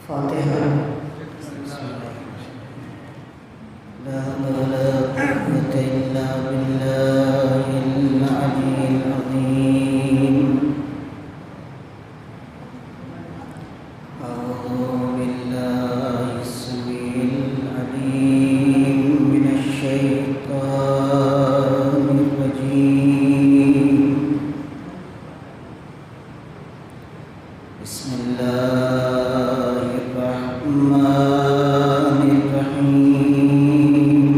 فاتحہ. لا حول ولا قوة إلا بالله العلي العظيم. أعوذ بالله السميع العليم من الشيطان الرجيم. بسم الله الرحمن الرحيم.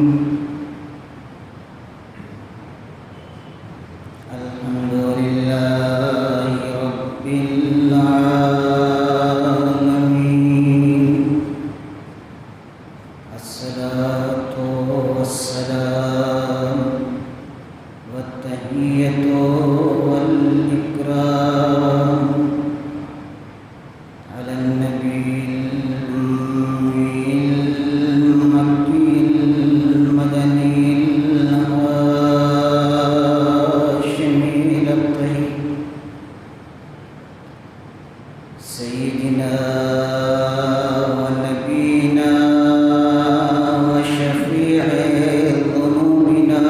الحمد لله رب العالمين. الصلاة والسلام والتحية والإكرام على النبي المكي المدني الهاشمي الطيب سيدنا ونبينا وشفيع ذنوبنا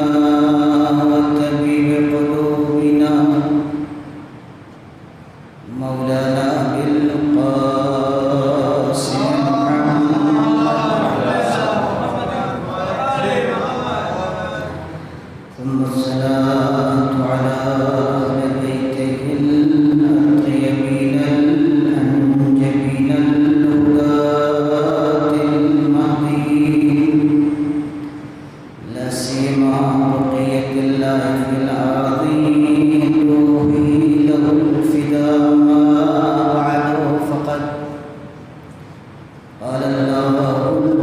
وطبيب قلوبنا مولانا بالقاسم ثم الصلاة على أهل بيته الطيبين الأنجبين الهداة المهديين لا سيما بقية الله في العظيم روحي له الفداء ما بعده فقد قال الله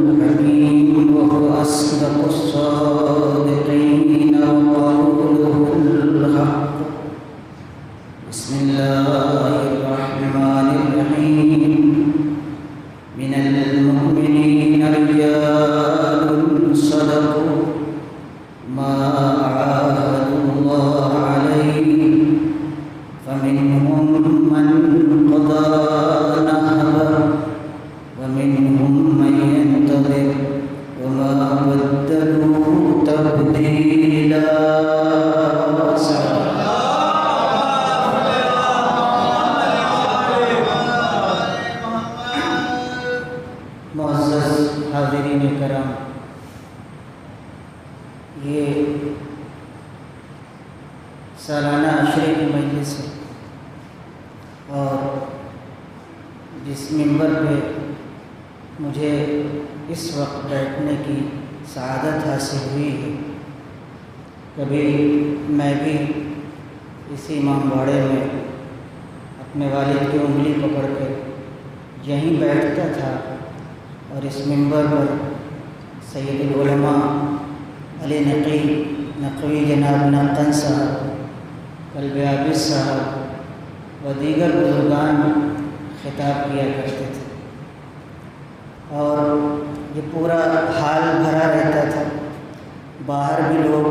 الحكيم وهو أصدق الصادقين وقوله الحق. بسم الله الرحمن الرحيم. من المؤمنين رجال صدقوا ما عاهدوا الله عليه فمنهم من قضى نحبه ومنهم من ينتظر وما بدلوا تبديلا. معزز حاضرین کرام، یہ سالانہ عشرے کی مجلس ہے اور جس منبر پہ مجھے اس وقت بیٹھنے کی سعادت حاصل ہوئی ہے، کبھی میں بھی اسی امام باڑے میں اپنے والد کی انگلی پکڑ کے یہیں بیٹھتا تھا اور اس منبر پر سید العلماء علی نقوی جناب نقطن صاحب، قلب عابد صاحب و دیگر بزرگان خطاب کیا کرتے تھے اور یہ پورا حال بھرا رہتا تھا. باہر بھی لوگ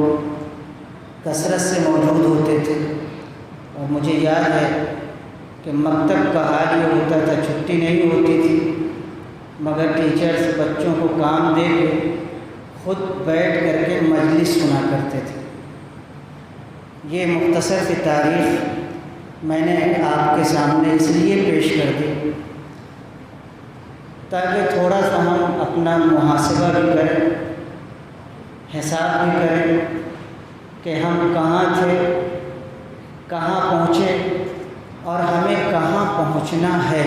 کثرت سے موجود ہوتے تھے اور مجھے یاد ہے کہ مکتب کا حال یہ ہوتا تھا، چھٹی نہیں ہوتی تھی مگر ٹیچرز بچوں کو کام دے کے خود بیٹھ کر کے مجلس سنا کرتے تھے. یہ مختصر سی تاریخ میں نے آپ کے سامنے اس لیے پیش کر دی تاکہ تھوڑا سا ہم اپنا محاسبہ بھی کریں، حساب بھی کریں کہ ہم کہاں تھے، کہاں پہنچے اور ہمیں کہاں پہنچنا ہے.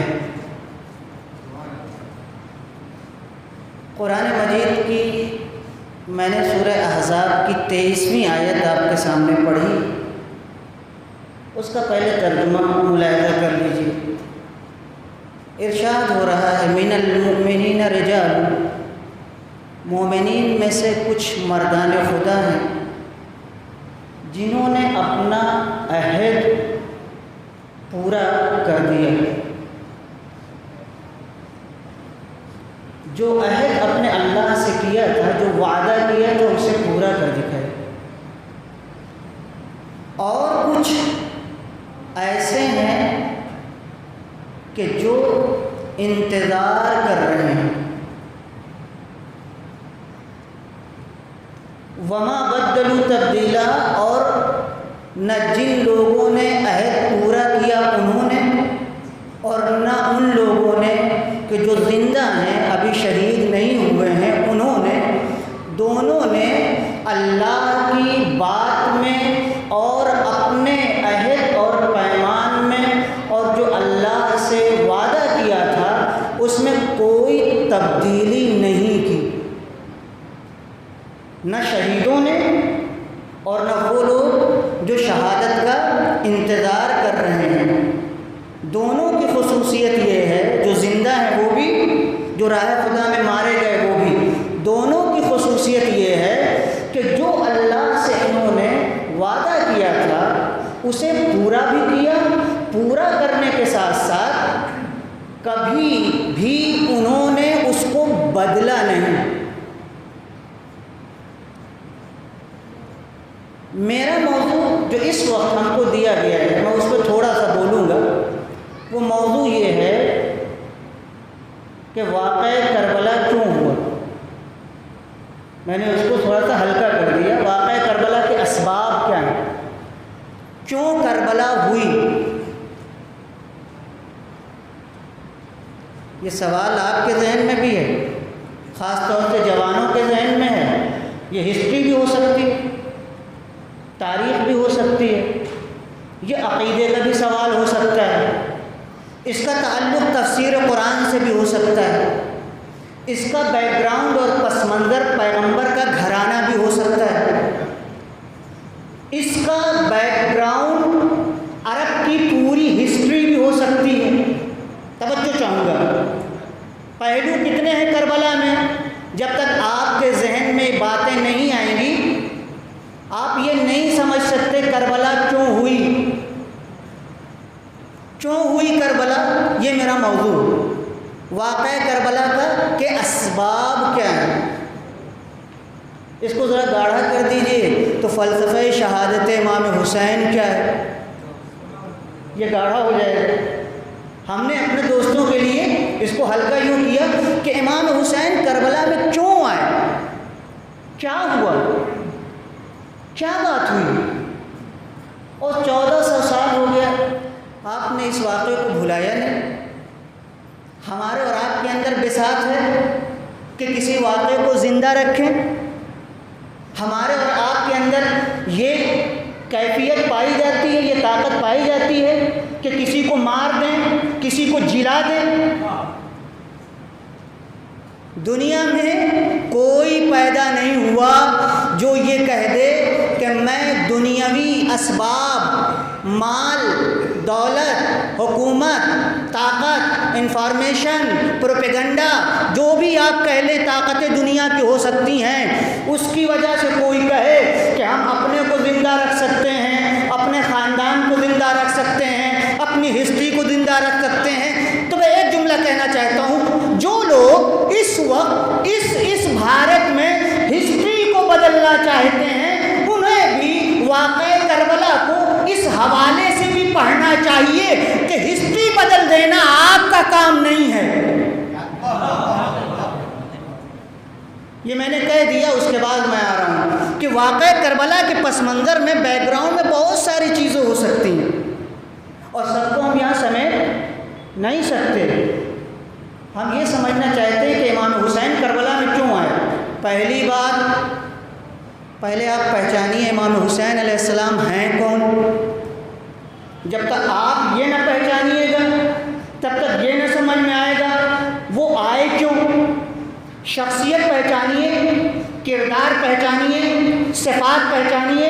قرآن مجید کی میں نے سورہ احزاب کی 23ویں آیت آپ کے سامنے پڑھی، اس کا پہلے ترجمہ ملاحظہ کر لیجیے. ارشاد ہو رہا ہے من المؤمنین رجال، مومنین میں سے کچھ مردان خدا ہیں جنہوں نے اپنا عہد پورا کر دیا. جو عہد اپنے اللہ سے کیا تھا، جو وعدہ کیا تھا، اسے پورا کر دکھائے. اور کچھ ایسے ہیں کہ جو انتظار کر رہے ہیں۔ وما بدلوا تبدیلا، اور نہ جن لوگوں نے عہد پورا کیا انہوں نے، اور نہ ان لوگوں نے کہ جو زندہ ہیں ابھی شہید نہیں ہوئے ہیں انہوں نے، دونوں نے اللہ کی بات میں اور اپنے عہد اور پیمان میں اور جو اللہ سے وعدہ کیا تھا اس میں کوئی تبدیلی نہیں کی۔ نہ شہیدوں نے اور نہ وہ لوگ جو شہادت کا انتظار کر رہے ہیں۔ دونوں کی خصوصیت یہ ہے، جو زندہ ہیں وہ بھی، جو راہ خدا میں مارے گئے وہ بھی، دونوں کی خصوصیت یہ ہے کہ جو اللہ سے انہوں نے وعدہ کیا تھا اسے پورا بھی کیا، پورا کرنے کے ساتھ ساتھ کبھی بھی انہوں نے اس کو بدلا نہیں۔ میرا موضوع جو اس وقت ہم کو دیا گیا ہے، میں اس پہ تھوڑا سا بولوں گا۔ وہ موضوع یہ ہے کہ واقعہ کربلا کیوں ہوا۔ میں نے اس کو تھوڑا سا ہلکا کر دیا۔ واقعہ کربلا کے اسباب کیا ہیں، کیوں کربلا ہوئی۔ یہ سوال آپ کے ذہن میں بھی ہے، خاص طور سے جوانوں کے ذہن میں ہے۔ یہ ہسٹری بھی ہو سکتی ہے، تاریخ بھی ہو سکتی ہے، یہ عقیدے کا بھی سوال ہو سکتا ہے، اس کا تعلق تفسیر قرآن سے بھی ہو سکتا ہے، اس کا بیک گراؤنڈ اور پس منظر پیغمبر کا گھرانہ بھی ہو سکتا ہے، اس کا بیک گراؤنڈ عرب کی پوری ہسٹری بھی ہو سکتی ہے۔ توجہ چاہوں گا، پہلو کتنے ہیں کربلا میں، جب تک آپ کے ذہن میں باتیں نہیں آئیں گی آپ یہ نہیں سمجھ سکتے کربلا کیوں ہوئی۔ کیوں ہوئی کربلا، یہ میرا موضوع، واقعہ کربلا کا کہ اسباب کیا ہیں۔ اس کو ذرا گاڑھا کر دیجئے تو فلسفہ شہادت امام حسین کیا ہے، یہ گاڑھا ہو جائے گا۔ ہم نے اپنے دوستوں کے لیے اس کو ہلکا یوں کیا کہ امام حسین کربلا میں کیوں آئے، کیا ہوا، کیا بات ہوئی۔ اور 1400 سال ہو گیا، آپ نے اس واقعے کو بھلایا نہیں۔ ہمارے اور آپ کے اندر بساط ہے کہ کسی واقعے کو زندہ رکھیں، ہمارے اور آپ کے اندر یہ کیفیت پائی جاتی ہے، یہ طاقت پائی جاتی ہے کہ کسی کو مار دیں، کسی کو جلا دیں۔ دنیا میں کوئی پیدا نہیں ہوا جو یہ کہہ دے کہ میں دنیاوی اسباب، مال، دولت، حکومت، طاقت، انفارمیشن، پروپیگنڈا، جو بھی آپ کہہ لیں طاقتیں دنیا کی ہو سکتی ہیں، اس کی وجہ سے کوئی کہے کہ ہم اپنے کو زندہ رکھ سکتے ہیں، اپنے خاندان کو زندہ رکھ سکتے ہیں، اپنی ہسٹری کو زندہ رکھ سکتے ہیں، تو میں ایک جملہ کہنا چاہتا ہوں، جو لوگ اس وقت اس بھارت میں ہسٹری کو بدلنا چاہتے ہیں انہیں بھی واقعہ کربلا کو اس حوالے سے بھی پڑھنا چاہیے کہ ہسٹری بدل دینا آپ کا کام نہیں ہے۔ یہ میں نے کہہ دیا، اس کے بعد میں آ رہا ہوں کہ واقعہ کربلا کے پس منظر میں بیک گراؤنڈ میں بہت ساری چیزیں ہو سکتی ہیں اور سب کو ہم یہاں سمیٹ نہیں سکتے۔ ہم یہ سمجھنا چاہتے ہیں کہ امام حسین کربلا میں کیوں آئے۔ پہلی بات، پہلے آپ پہچانیے امام حسین علیہ السلام ہیں کون۔ جب تک آپ یہ نہ پہچانیے گا تب تک یہ نہ سمجھ میں آئے گا وہ آئے کیوں۔ شخصیت پہچانیے، کردار پہچانیے، صفات پہچانیے،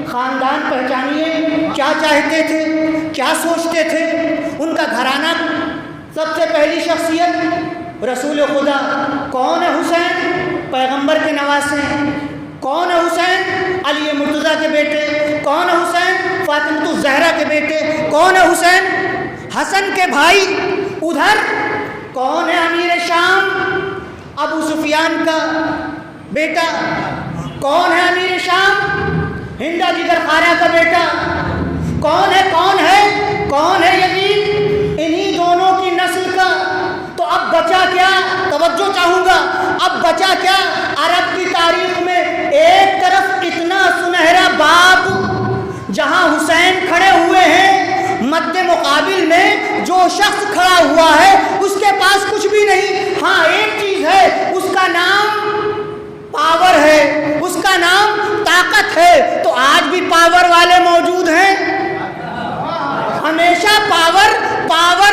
خاندان پہچانیے، کیا چاہتے تھے، کیا سوچتے تھے، ان کا گھرانہ۔ سب سے پہلی شخصیت رسول خدا، کون ہے حسین؟ پیغمبر کے نواسے۔ کون ہے حسین؟ علی مرتضیٰ کے بیٹے۔ کون ہے حسین؟ فاطمہ الزہرا کے بیٹے۔ کون ہے حسین؟ حسن کے بھائی۔ ادھر کون ہے امیر شام؟ ابو سفیان کا بیٹا۔ کون ہے امیر شام؟ ہندا جگر خارا کا بیٹا۔ کون ہے یزید؟ انہی دونوں کی نسل کا۔ تو جو شخص کھڑا ہوا ہے اس کے پاس کچھ بھی نہیں. ہاں ایک چیز ہے, اس کا نام پاور ہے, اس کا نام طاقت ہے. تو آج بھی پاور والے موجود ہیں. ہمیشہ پاور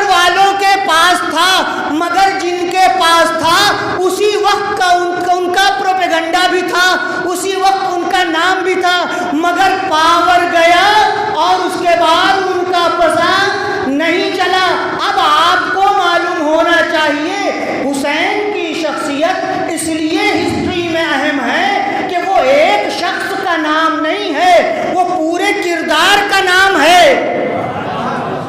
والوں کے پاس تھا, مگر جن کے پاس تھا اسی وقت کا ان کا پروپیگنڈا بھی تھا, اسی وقت ان کا نام بھی تھا. مگر پاور گیا اور اس کے بعد ان کا پسا نہیں چلا. اب آپ کو معلوم ہونا چاہیے حسین کی شخصیت اس لیے ہسٹری میں اہم ہے کہ وہ ایک شخص کا نام نہیں ہے, وہ پورے کردار کا نام ہے.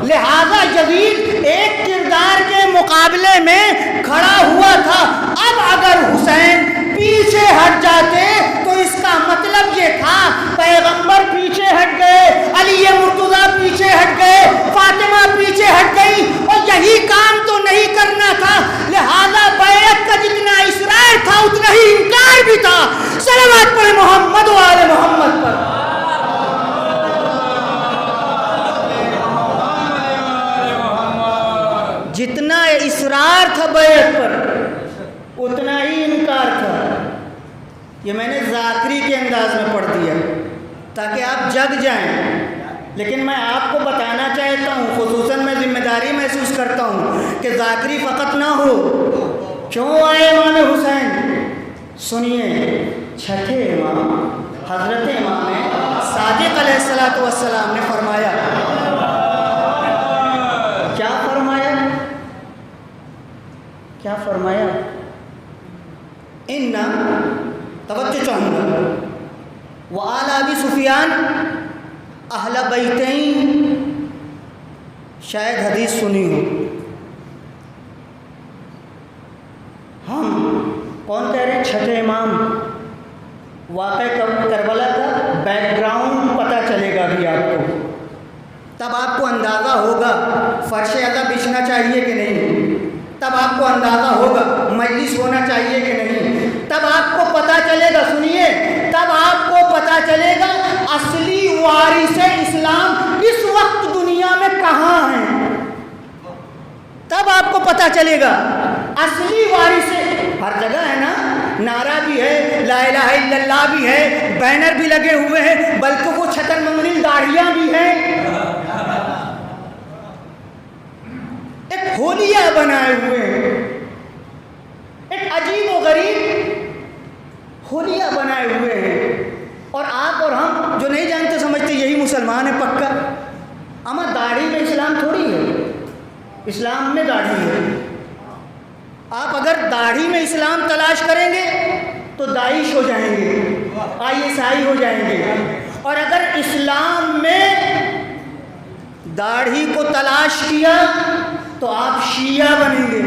لہذا یزید ایک کردار کے مقابلے میں کھڑا ہوا تھا. اب اگر حسین پیچھے ہٹ جاتے تو اس کا مطلب یہ تھا پیغمبر پیچھے ہٹ گئے, علی مرتضیٰ پیچھے ہٹ گئے, فاطمہ پیچھے ہٹ گئی, اور یہی کام تو نہیں کرنا تھا. لہذا بیعت کا جتنا اصرار تھا اتنا ہی انکار بھی تھا. صلوات پڑھیں محمد و آل محمد پر. جتنا اصرار تھا بیعت پر اتنا ہی انکار تھا. یہ میں نے ذاکری کے انداز میں پڑھ دیا تاکہ آپ جگ جائیں. لیکن میں آپ کو بتانا چاہتا ہوں, خصوصاً میں ذمہ داری محسوس کرتا ہوں کہ ذاکری فقط نہ ہو. کیوں آئے امام حسین؟ سنیے, چھٹے امام حضرت امام صادق علیہ السلام نے فرمایا, کیا فرمایا؟ ان توجہ چاہوں گا, وآل ابی سفیان اہل بیتین. شاید حدیث سنی ہو. ہم کون کہہ رہے ہیں؟ چھٹے امام. واقع کربلا کا بیک گراؤنڈ پتہ چلے گا بھی آپ کو, تب آپ کو اندازہ ہوگا فرش اعلیٰ بچھنا چاہیے کہ نہیں, تب آپ کو اندازہ ہوگا مجلس ہونا چاہیے کہ نہیں, تب آپ کو پتہ چلے گا. سنیے, تب آپ کو پتہ چلے گا اصلی وارث اسلام اس وقت دنیا میں کہاں ہیں. تب آپ کو پتہ چلے گا اصلی وارث. ہر جگہ ہے نا, نعرہ بھی ہے, لا الہ الا اللہ بھی ہے, بینر بھی لگے ہوئے ہیں, بلکہ وہ چھتر منگل داڑھیاں بھی ہیں, ایک ہولیہ بنائے ہوئے ہیں, ایک عجیب و غریب ہولیہ بنائے ہوئے ہیں. اور آپ اور ہم جو نہیں جانتے سمجھتے یہی مسلمان ہے پکا. اما داڑھی میں اسلام تھوڑی ہے, اسلام میں داڑھی ہے. آپ اگر داڑھی میں اسلام تلاش کریں گے تو داعش ہو جائیں گے, ISI ہو جائیں گے. اور اگر اسلام میں داڑھی کو تلاش کیا تو آپ شیعہ بنیں گے.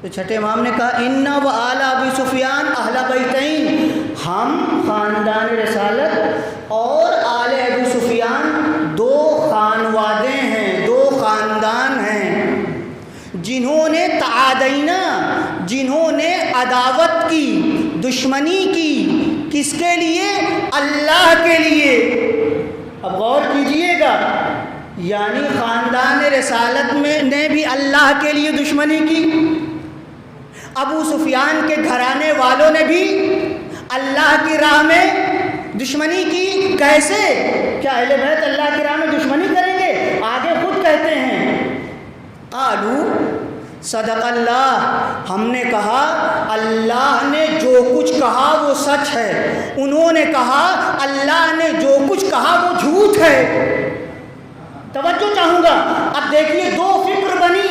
تو چھٹے امام نے کہا ان و آل ابی سفیان اہل بیتین, ہم خاندان رسالت اور آل ابو سفیان دو خانوادے ہیں, دو خاندان ہیں جنہوں نے تعادینا, جنہوں نے عداوت کی, دشمنی کی. کس کے لیے؟ اللہ کے لیے. اب غور کیجئے گا, یعنی خاندان رسالت میں نے بھی اللہ کے لیے دشمنی کی, ابو سفیان کے گھرانے والوں نے بھی اللہ کی راہ میں دشمنی کی. کیسے؟ کیا اہل بیت اللہ کی راہ میں دشمنی کریں گے؟ آگے خود کہتے ہیں قالو صدق اللہ, ہم نے کہا اللہ نے جو کچھ کہا وہ سچ ہے. انہوں نے کہا اللہ نے جو کچھ کہا وہ جھوٹ ہے. توجہ چاہوں گا. اب دیکھیے دو فکر بنی.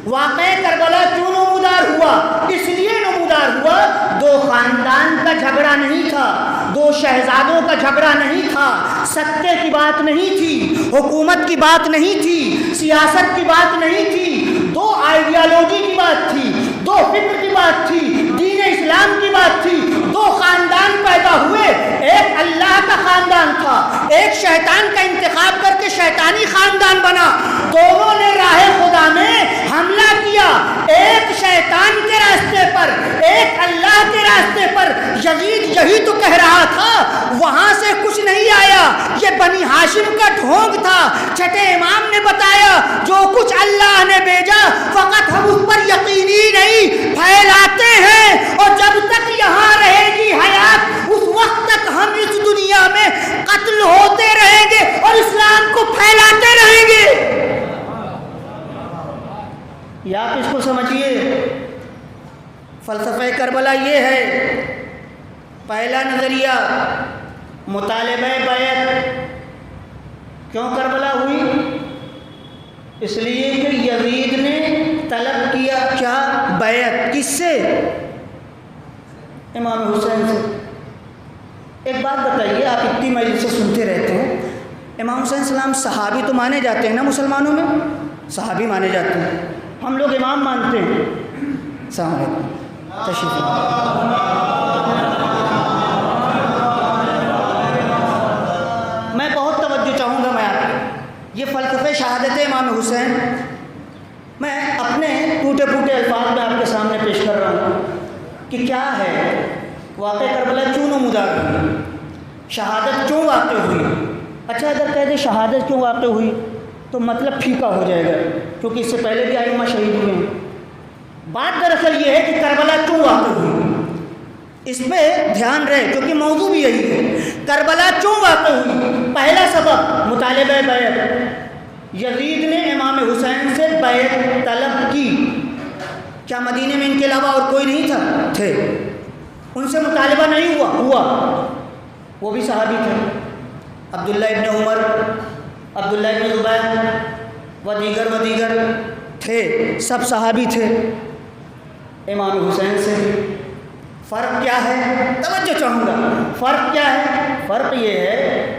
واقعہ کربلا کیوں نمودار ہوا؟ اس لیے نمودار ہوا دو خاندان کا جھگڑا نہیں تھا, دو شہزادوں کا جھگڑا نہیں تھا, ستے کی بات نہیں تھی, حکومت کی بات نہیں تھی, سیاست کی بات نہیں تھی, دو آئیڈیالوجی کی بات تھی, دو فکر کی بات تھی, دین اسلام کی بات تھی. دو خاندان پیدا ہوئے, ایک اللہ کا خاندان تھا, ایک شیطان کا انتخاب کر کے شیطانی خاندان بنا. دونوں نے راہ خدا میں حملہ کیا, ایک شیطان کے راستے پر, ایک اللہ کے راستے پر. یزید یہی تو کہہ رہا تھا, وہاں سے کچھ نہیں آیا, یہ بنی ہاشم کا ڈھونگ تھا۔ چھٹے امام نے بتایا جو کچھ اللہ نے بھیجا فقط ہم اس پر یقینی نہیں پھیلاتے ہیں، اور جب تک یہاں رہے گی حیات اس وقت تک ہم اس دنیا میں قتل ہوتے رہیں گے اور اسلام کو پھیلاتے رہیں گے۔ یا آپ اس کو سمجھیے، فلسفہ کربلا یہ ہے۔ پہلا نظریہ مطالبہ بیعت۔ کیوں کربلا ہوئی؟ اس لیے کہ یزید نے طلب کیا کیا؟ بیعت۔ کس سے؟ امام حسین سے۔ ایک بات بتائیے، آپ اتنی مجلس سے سنتے رہتے ہیں، امام حسین السلام صحابی تو مانے جاتے ہیں نا مسلمانوں میں؟ صحابی مانے جاتے ہیں، ہم لوگ امام مانتے ہیں۔ السلام علیکم، تشریف میں بہت توجہ چاہوں گا۔ میں آپ یہ فلسفہ شہادت امام حسین میں اپنے ٹوٹے پھوٹے الفاظ میں آپ کے سامنے پیش کر رہا ہوں کہ کیا ہے واقع کربلا کیوں نمودار ہوئی، شہادت کیوں واقع ہوئی۔ اچھا اگر کہہ دیں شہادت کیوں واقع ہوئی تو مطلب پھیکا ہو جائے گا، کیونکہ اس سے پہلے بھی ائمہ شہید ہوئے ہیں۔ بات دراصل یہ ہے کہ کربلا کیوں واقع ہوئی، اس پہ دھیان رہے کیونکہ موضوع بھی یہی ہے۔ کربلا کیوں واقع ہوئی؟ پہلا سبب مطالبہ بیعت۔ یزید نے امام حسین سے بیعت طلب کی۔ کیا مدینے میں ان کے علاوہ اور کوئی نہیں تھا؟ تھے۔ ان سے مطالبہ نہیں ہوا، وہ بھی صحابی تھے۔ عبداللہ ابن عمر، عبداللہ ابن زبیر و دیگر تھے، سب صحابی تھے۔ امام حسین سے فرق کیا ہے؟ توجہ چاہوں گا، فرق کیا ہے؟ فرق یہ ہے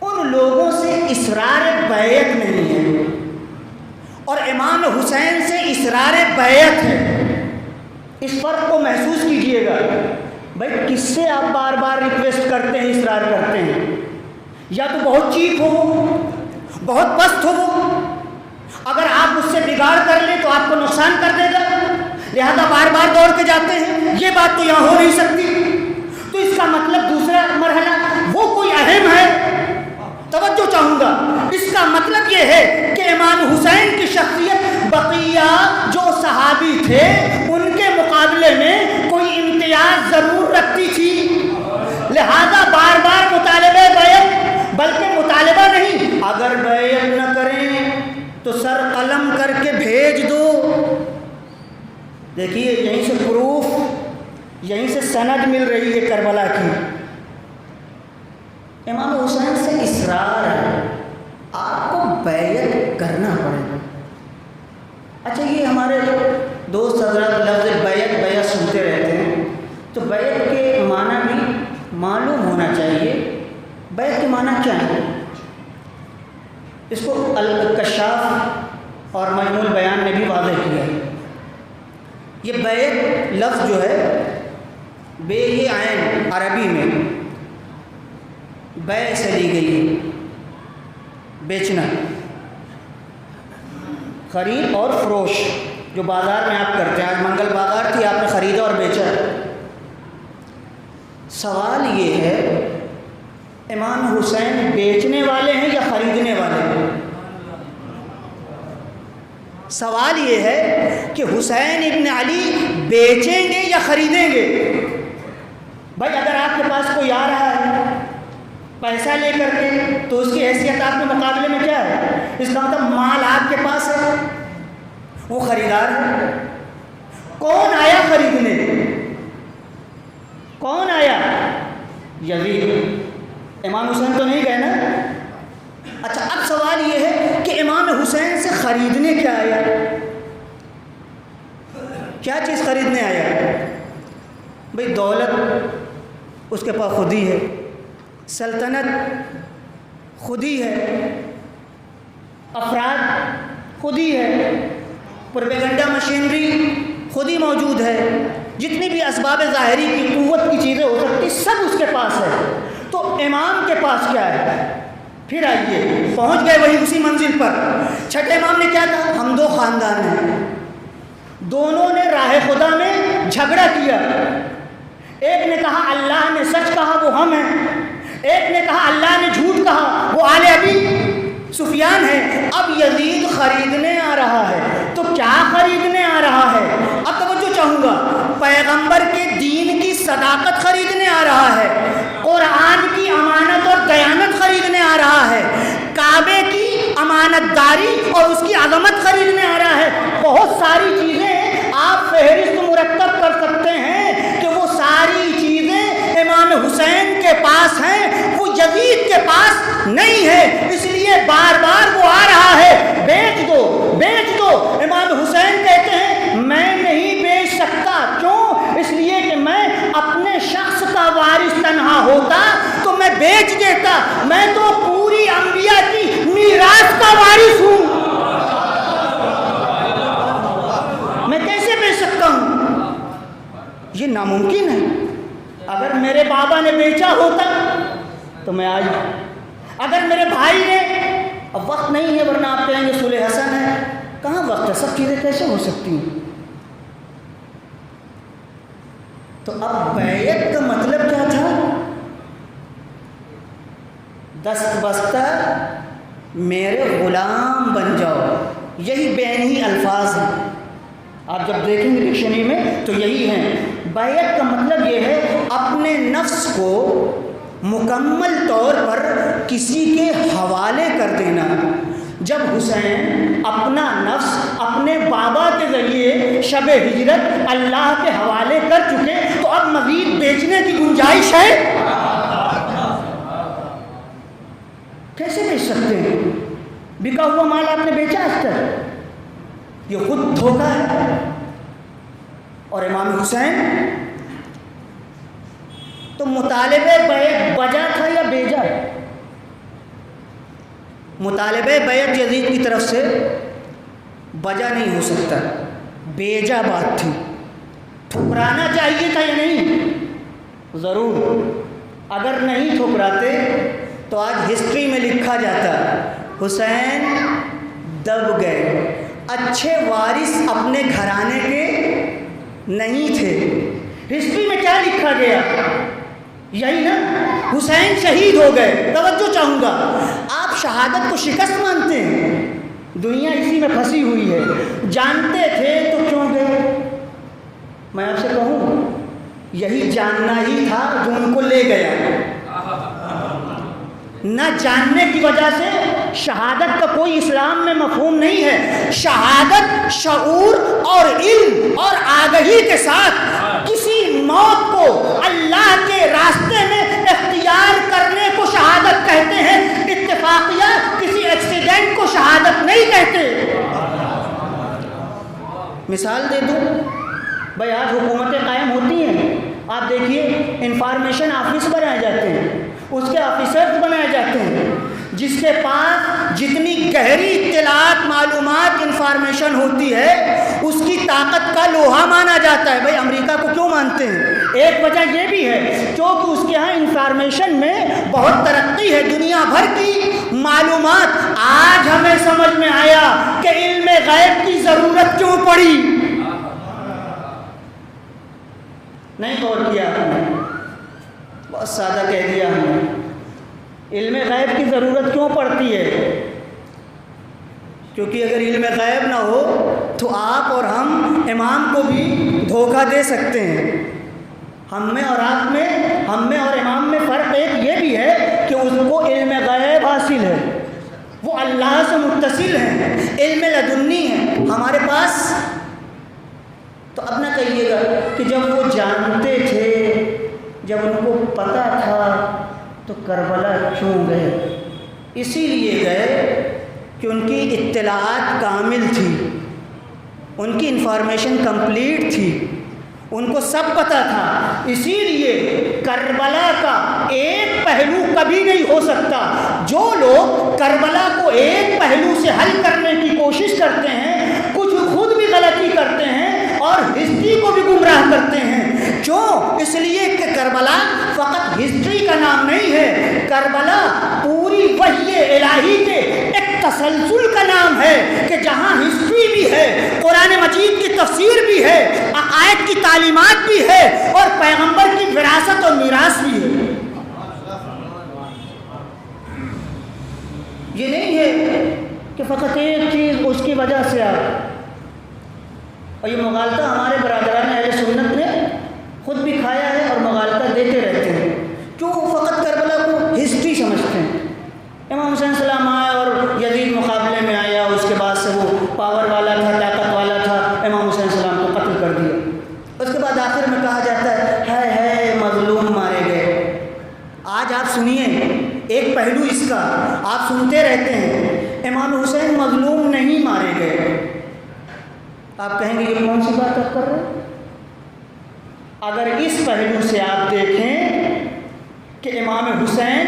ان لوگوں سے اصرار بیعت نہیں ہے اور امام حسین سے اصرار بیعت ہے۔ اس فرق کو محسوس کیجئے گا۔ بھائی کس سے آپ بار بار ریکویسٹ کرتے ہیں، اصرار کرتے ہیں؟ یا تو بہت چیپ ہو، بہت پست ہو، اگر آپ اس سے بگاڑ کر لیں تو آپ کو نقصان کر دے گا، لہذا بار بار دوڑ کے جاتے ہیں، یہ بات تو یہاں ہو نہیں سکتی۔ تو اس کا مطلب دوسرا مرحلہ وہ کوئی اہم ہے، توجہ چاہوں گا، اس کا مطلب یہ ہے کہ امام حسین کی شخصیت بقیہ جو صحابی تھے ان کے مقابلے میں کوئی امتیاز ضرور رکھتی تھی، لہذا بار بار مطالبہ بیعت، بلکہ مطالبہ نہیں، اگر بیعت نہ کریں تو سر قلم کر کے بھیج دو۔ دیکھیے یہیں سے پروف، یہیں سے سند مل رہی ہے کربلا کی۔ امام حسین سے اصرار ہے، آپ کو بیعت کرنا پڑے گا۔ اچھا یہ ہمارے دوست حضرات لفظ بیعت سنتے رہتے ہیں، تو بیعت کے معنی بھی معلوم ہونا چاہیے۔ بیعت کے معنی کیا ہے؟ اس کو الکشاف اور مجموع البیان نے بھی واضح کیا ہے۔ یہ بیعت لفظ جو ہے بے یہ عین عربی میں بیع سے لی گئی ہے، بیچنا، خرید اور فروش جو بازار میں آپ کرتے ہیں۔ آج منگل بازار تھی، آپ نے خریدا اور بیچا۔ سوال یہ ہے امام حسین بیچنے والے ہیں یا خریدنے والے ہیں؟ سوال یہ ہے کہ حسین ابن علی بیچیں گے یا خریدیں گے؟ بھائی اگر آپ کے پاس کوئی آ رہا ہے پیسہ لے کر کے تو اس کی حیثیت آپ کے مقابلے میں کیا ہے؟ اس کا مطلب مال آپ کے پاس ہے، وہ خریدار ہے۔ کون آیا خریدنے؟ کون آیا؟ یزید۔ امام حسین تو نہیں گئے نا۔ اچھا اب سوال یہ ہے کہ امام حسین سے خریدنے کیا آیا؟ کیا چیز خریدنے آیا؟ بھئی دولت اس کے پاس خود ہی ہے، سلطنت خود ہی ہے، افراد خود ہی ہے، پروپیگنڈا مشینری خود ہی موجود ہے، جتنی بھی اسباب ظاہری کی قوت کی چیزیں ہو سکتی سب اس کے پاس ہے۔ تو امام کے پاس کیا ہے؟ پھر آئیے پہنچ گئے وہی اسی منزل پر۔ چھٹے امام نے کیا کہا؟ ہم دو خاندان ہیں، دونوں نے راہ خدا میں جھگڑا کیا۔ ایک نے کہا اللہ نے سچ کہا وہ ہم ہیں، ایک نے کہا اللہ نے جھوٹ کہا، وہ آل ابی سفیان ہے۔ اب یزید خریدنے آ رہا ہے، تو کیا خریدنے آ رہا ہے؟ اب توجہ چاہوں گا، پیغمبر کے دین کی صداقت خریدنے آ رہا ہے، قرآن کی امانت اور دیانت خریدنے آ رہا ہے، کعبے کی امانت داری اور اس کی عظمت خریدنے آ رہا ہے۔ بہت ساری چیزیں آپ فہرست مرتب کر سکتے ہیں کہ وہ ساری چیزیں امام حسین کے پاس ہیں، وہ یزید کے پاس نہیں ہے، اس لیے بار بار وہ آ رہا ہے، بیچ دو بیچ دو۔ امام حسین کہتے ہیں میں نہیں بیچ سکتا، کیوں؟ اس لیے کہ میں اپنے شخص کا وارث تنہا ہوتا تو میں بیچ دیتا، میں تو پوری انبیاء کی میراث کا وارث ہوں، میں کیسے بیچ سکتا ہوں؟ یہ ناممکن ہے۔ اگر میرے بابا نے بیچا ہوتا تو میں آج، اگر میرے بھائی نے، اب وقت نہیں ہے ورنہ آپ کہیں گے صلح حسن ہے، کہاں وقت ہے؟ سب چیزیں کیسے ہو سکتی ہیں؟ تو اب بیعت کا مطلب کیا تھا؟ دست بستہ میرے غلام بن جاؤ، یہی بینی الفاظ ہیں۔ آپ جب دیکھیں گے ڈکشنری میں تو یہی ہیں۔ بیعت کا مطلب یہ ہے اپنے نفس کو مکمل طور پر کسی کے حوالے کر دینا۔ جب حسین اپنا نفس اپنے بابا کے ذریعے شب ہجرت اللہ کے حوالے کر چکے تو اب مزید بیچنے کی گنجائش ہے؟ کیسے بیچ سکتے ہیں؟ بکا ہوا مال آپ نے بیچا آج تک؟ یہ خود دھوکہ ہے۔ اور امام حسین تو مطالبہ بیعت بجا تھا یا بیجا؟ مطالبہ بیعت یزید کی طرف سے بجا نہیں ہو سکتا، بیجا بات تھی۔ ٹھکرانا چاہیے تھا یا نہیں؟ ضرور۔ اگر نہیں ٹھکراتے تو آج ہسٹری میں لکھا جاتا حسین دب گئے، اچھے وارث اپنے گھرانے کے نہیں تھے۔ ہسٹری میں کیا لکھا گیا؟ یہی نا، حسین شہید ہو گئے۔ توجہ چاہوں گا، آپ شہادت کو شکست مانتے ہیں؟ دنیا اسی میں پھنسی ہوئی ہے۔ جانتے تھے تو کیوں گئے؟ میں آپ سے کہوں، یہی جاننا ہی تھا جو ان کو لے گیا۔ نہ جاننے کی وجہ سے شہادت کا کوئی اسلام میں مفہوم نہیں ہے۔ شہادت شعور اور علم اور آگہی کے ساتھ کسی موت کو اللہ کے راستے میں اختیار کرنے کو شہادت کہتے ہیں، اتفاقیہ کسی ایکسیڈنٹ کو شہادت نہیں کہتے۔ مثال دے دوں بھائی، آج حکومتیں قائم ہوتی ہیں، آپ دیکھیے انفارمیشن آفس بنائے جاتے ہیں، اس کے آفیسرز بنائے جاتے ہیں، جس کے پاس جتنی گہری اطلاعات معلومات انفارمیشن ہوتی ہے اس کی طاقت کا لوہا مانا جاتا ہے۔ بھائی امریکہ کو کیوں مانتے ہیں؟ ایک وجہ یہ بھی ہے کیونکہ اس کے ہاں انفارمیشن میں بہت ترقی ہے، دنیا بھر کی معلومات۔ آج ہمیں سمجھ میں آیا کہ علم غیب کی ضرورت کیوں پڑی۔ نہیں غور کیا ہم نے، بہت سادہ کہہ دیا ہم نے۔ علم غیب کی ضرورت کیوں پڑتی ہے؟ کیونکہ اگر علم غیب نہ ہو تو آپ اور ہم امام کو بھی دھوکہ دے سکتے ہیں۔ ہم میں اور آپ میں، ہم میں اور امام میں فرق ایک یہ بھی ہے کہ اس کو علم غیب حاصل ہے، وہ اللہ سے متصل ہے، علم لدنی ہے ہمارے پاس۔ تو اب نہ کہیے گا کہ جب وہ جانتے تھے، جب ان کو پتہ تھا تو کربلا کیوں گئے؟ اسی لیے گئے کہ ان کی اطلاعات کامل تھی، ان کی انفارمیشن کمپلیٹ تھی، ان کو سب پتہ تھا۔ اسی لیے کربلا کا ایک پہلو کبھی نہیں ہو سکتا۔ جو لوگ کربلا کو ایک پہلو سے حل کرنے کی کوشش کرتے ہیں، کچھ خود بھی غلطی کرتے ہیں اور ہسٹری کو بھی گمراہ کرتے ہیں۔ کیوں؟ اس لیے کہ کربلا فقط ہسٹری کا نام نہیں ہے، کربلا پوری وحی الہی کے ایک تسلسل کا نام ہے کہ جہاں ہسٹری بھی ہے، قرآن مجید کی تفسیر بھی ہے، عقائد کی تعلیمات بھی ہے اور پیغمبر کی وراثت اور میراث بھی ہے۔ یہ نہیں ہے کہ فقط ایک چیز اس کی وجہ سے آپ، اور یہ مغالطہ ہمارے برادران اہل سنت نے خود بھی کھایا ہے اور مغالطہ دیتے رہتے ہیں، کیوں فقط کربلا کو ہسٹری سمجھتے ہیں۔ امام حسین السلام آئے اور یزید مقابلے میں آیا، اس کے بعد سے وہ پاور والا تھا، طاقت والا تھا، امام حسین السلام کو قتل کر دیا۔ اس کے بعد آخر میں کہا جاتا ہے مظلوم مارے گئے۔ آج آپ سنیے ایک پہلو اس کا، آپ سنتے رہتے ہیں امام حسین مظلوم نہیں مارے گئے۔ آپ کہیں گے یہ کون سی بات آپ کر رہے ہیں؟ اگر اس پہلو سے آپ دیکھیں کہ امام حسین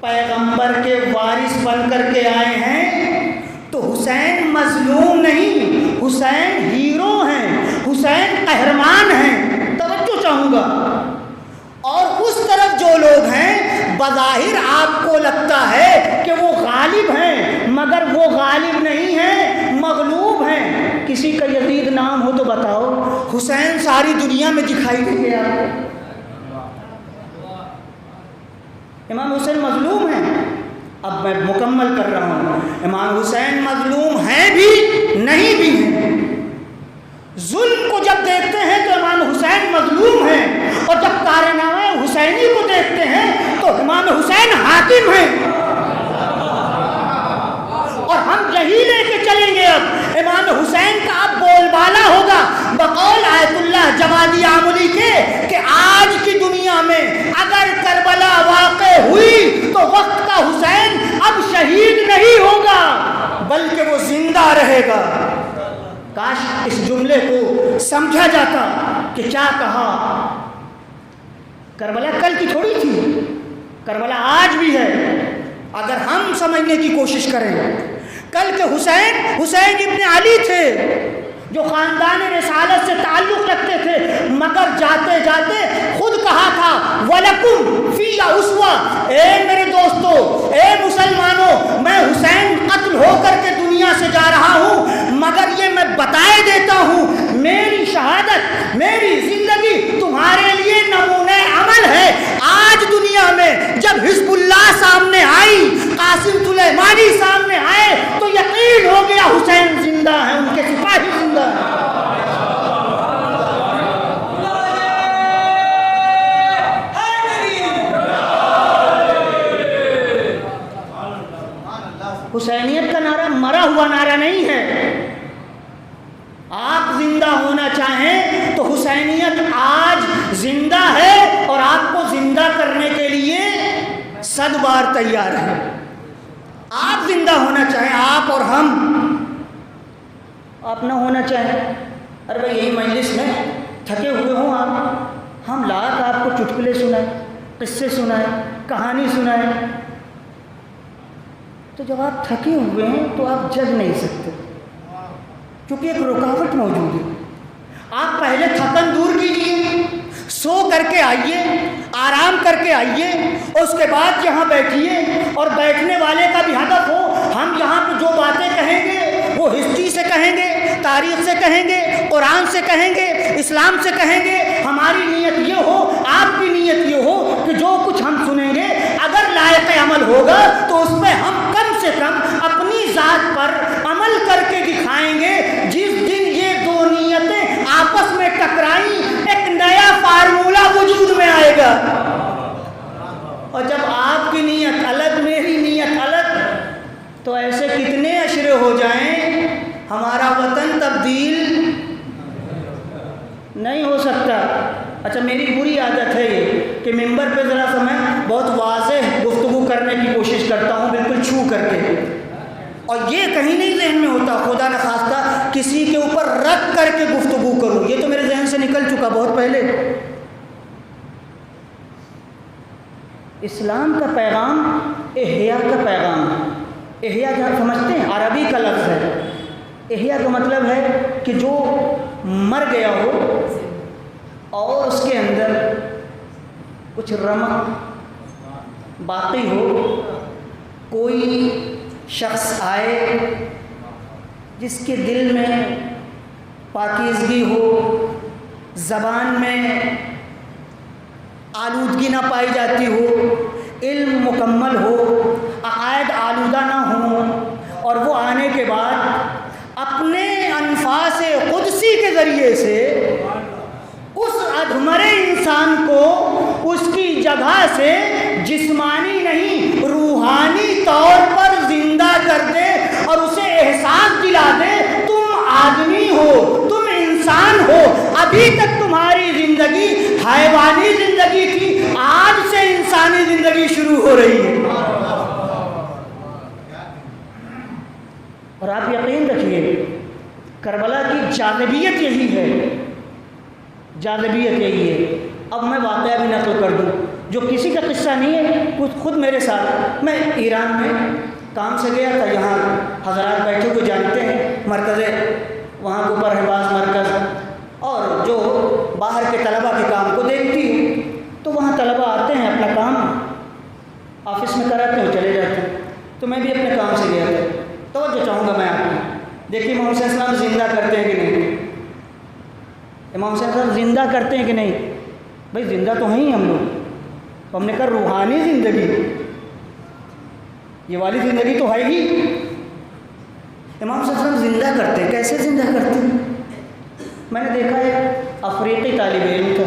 پیغمبر کے وارث بن کر کے آئے ہیں تو حسین مظلوم نہیں، حسین ہیرو ہیں، حسین قہرمان ہیں۔ توجہ چاہوں گا۔ اور اس طرف جو لوگ ہیں بظاہر آپ کو لگتا ہے کہ وہ غالب ہیں، مگر وہ غالب نہیں ہیں، مغلوب ہیں۔ کسی کا یزید نام ہو تو بتاؤ، حسین ساری دنیا میں دکھائی دیں گے آپ کو؟ امام حسین مظلوم ہیں۔ اب میں مکمل کر رہا ہوں، امام حسین مظلوم ہیں بھی نہیں بھی ہیں۔ ظلم کو جب دیکھتے ہیں تو امام حسین مظلوم ہیں، اور جب کارنامہ حسینی کو دیکھتے ہیں تو امام حسین حاکم ہیں۔ اور ہم یہی لے کے چلیں گے۔ اب امام حسین کا اب بول بالا ہوگا بقول آیت اللہ جوادی آملی کے کہ آج کی دنیا میں اگر کربلا واقع ہوئی تو وقت کا حسین اب شہید نہیں ہوگا بلکہ وہ زندہ رہے گا۔ کاش اس جملے کو سمجھا جاتا کہ کیا کہا۔ کربلا کل کی تھوڑی تھی، کربلا آج بھی ہے اگر ہم سمجھنے کی کوشش کریں۔ کل کے حسین ابن علی تھے جو خاندان رسالت سے تعلق رکھتے تھے، مگر جاتے جاتے خود کہا تھا وَلَكُمْ فِيَّ أُسْوَةٌ، اے میرے دوستو، اے مسلمانوں، میں حسین قتل ہو کر کے دنیا سے جا رہا ہوں، مگر یہ میں بتائے دیتا ہوں میری شہادت، میری زندگی تمہارے لیے نمونہ عمل ہے۔ آج دنیا میں جب حزب اللہ سامنے آئی، قاسم سلیمانی سامنے آئے تو یقین ہو گیا حسین زندہ ہیں، ان کے سپاہی زندہ ہیں۔ حسینیت کا نعرہ مرا ہوا نعرہ نہیں ہے۔ آپ زندہ ہونا چاہیں تو حسینیت آج زندہ ہے اور آپ کو زندہ کرنے کے لیے 100 بار تیار ہے۔ آپ زندہ ہونا چاہیں، آپ اور ہم، آپ نہ ہونا چاہیں، ارے بھائی یہی مجلس میں تھکے ہوئے ہوں آپ، ہم لا کر آپ کو چٹکلے سنائیں، قصے سنائیں، کہانی سنائیں، تو جب آپ تھکے ہوئے ہیں تو آپ جگ نہیں سکتے، کیونکہ ایک رکاوٹ موجود ہے۔ آپ پہلے تھکن دور کیجیے، سو کر کے آئیے، آرام کر کے آئیے، اور اس کے بعد یہاں بیٹھیے، اور بیٹھنے والے کا بھی ہدف ہو ہم یہاں پہ جو باتیں کہیں گے وہ ہسٹری سے کہیں گے، تاریخ سے کہیں گے، قرآن سے کہیں گے، اسلام سے کہیں گے۔ ہماری نیت یہ ہو، آپ کی نیت یہ ہو کہ جو کچھ ہم سنیں گے اگر لائق عمل ہوگا تو اس میں ہم کم سے کم اپنی ذات پر عمل کر کے دکھائیں گے۔ جس دن یہ دو نیتیں آپس میں ٹکرائیں ایک نیا فارمولہ وجود میں آئے گا، اور جب آپ کی نیت الگ میری نیت الگ تو ایسے کتنے اشرے ہو جائیں ہمارا وطن تبدیل نہیں ہو سکتا۔ اچھا میری بری عادت ہے یہ کہ ممبر پہ ذرا سا میں بہت واضح گفتگو کرنے کی کوشش کرتا ہوں، بالکل چھو کر کے، اور یہ کہیں نہیں ذہن میں ہوتا خدا نہ خواستہ کسی کے اوپر رکھ کر کے گفتگو کروں، یہ تو میرے ذہن سے نکل چکا بہت پہلے۔ اسلام کا پیغام احیاء کا پیغام ہے۔ احیاء جہاں سمجھتے ہیں عربی کا لفظ ہے، احیاء کا مطلب ہے کہ جو مر گیا ہو اور اس کے اندر کچھ رمق باقی ہو، کوئی شخص آئے جس کے دل میں پاکیزگی ہو، زبان میں آلودگی نہ پائی جاتی ہو، علم مکمل ہو، عقائد آلودہ نہ ہوں، اور وہ آنے کے بعد اپنے انفاس قدسی کے ذریعے سے اس ادھمرے انسان کو اس کی جگہ سے جسمانی نہیں روحانی طور پر زندہ کر دے اور اسے احساس دلا دے تم آدمی ہو، تم انسان ہو، ابھی تک تمہاری زندگی حیوانی زندگی تھی، آج سے انسانی زندگی شروع ہو رہی ہے۔ اور آپ یقین رکھیے کربلا کی جاذبیت یہی ہے، جاذبیت یہی ہے۔ اب میں واقعہ بھی نقل کر دوں جو کسی کا قصہ نہیں ہے، خود میرے ساتھ۔ میں ایران میں کام سے گیا تھا، یہاں حضرات بیٹھے ہوئے جانتے ہیں مرکز وہاں کے اوپر ہے بعض مرکز، اور جو باہر کے طلباء کے کام کو دیکھتی ہوں، تو وہاں طلباء آتے ہیں اپنا کام آفس میں کراتے ہیں چلے جاتے ہیں، تو میں بھی اپنے کام سے گیا تھا۔ توجہ چاہوں گا میں آپ کی، دیکھیے امام حسین السلام زندہ کرتے ہیں کہ نہیں؟ امام حسین السلام زندہ کرتے ہیں کہ نہیں؟ بھائی زندہ تو ہیں ہی ہم لوگ، تو ہم نے کہا روحانی زندگی، یہ والی زندگی تو ہے ہی۔ امام حسین السلام زندہ کرتے ہیں، کیسے زندہ کرتے ہیں؟ میں نے دیکھا ایک افریقی طالب علم تھا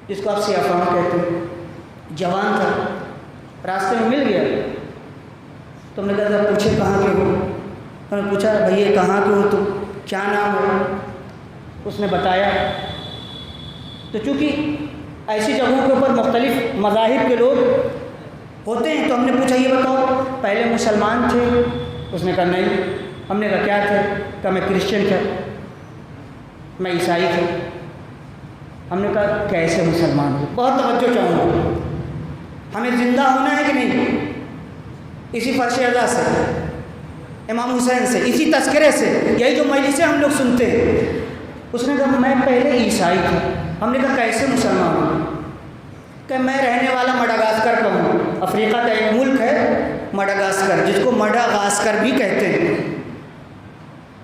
جس کو آپ سیاہ فام کہتے ہیں، جوان تھا، راستے میں مل گیا، تو ہم نے کہا پوچھے کہاں کے ہو؟ انہوں نے پوچھا بھئی کہاں کے ہو تم، کیا نام ہو؟ اس نے بتایا۔ تو چونکہ ایسی جگہوں کے اوپر مختلف مذاہب کے لوگ ہوتے ہیں، تو ہم نے پوچھا یہ بتاؤ پہلے مسلمان تھے؟ اس نے کہا نہیں۔ ہم نے کہا کیا تھے؟ کہا میں کرسچن تھا، میں عیسائی تھا۔ ہم نے کہا کیسے مسلمان ہو؟ بہت توجہ چاہوں گا، ہمیں زندہ ہونا ہے کہ نہیں؟ اسی فرش اعلیٰ سے، امام حسین سے، اسی تذکرے سے، یہی جو مجلسیں ہم لوگ سنتے ہیں۔ اس نے کہا میں پہلے عیسائی تھا۔ ہم نے کہا کیسے مسلمان ہوں؟ کہ میں رہنے والا مڈغاسکر کا ہوں، افریقہ کا ایک ملک ہے مڈغاسکر، جس کو مڈغاسکر بھی کہتے ہیں۔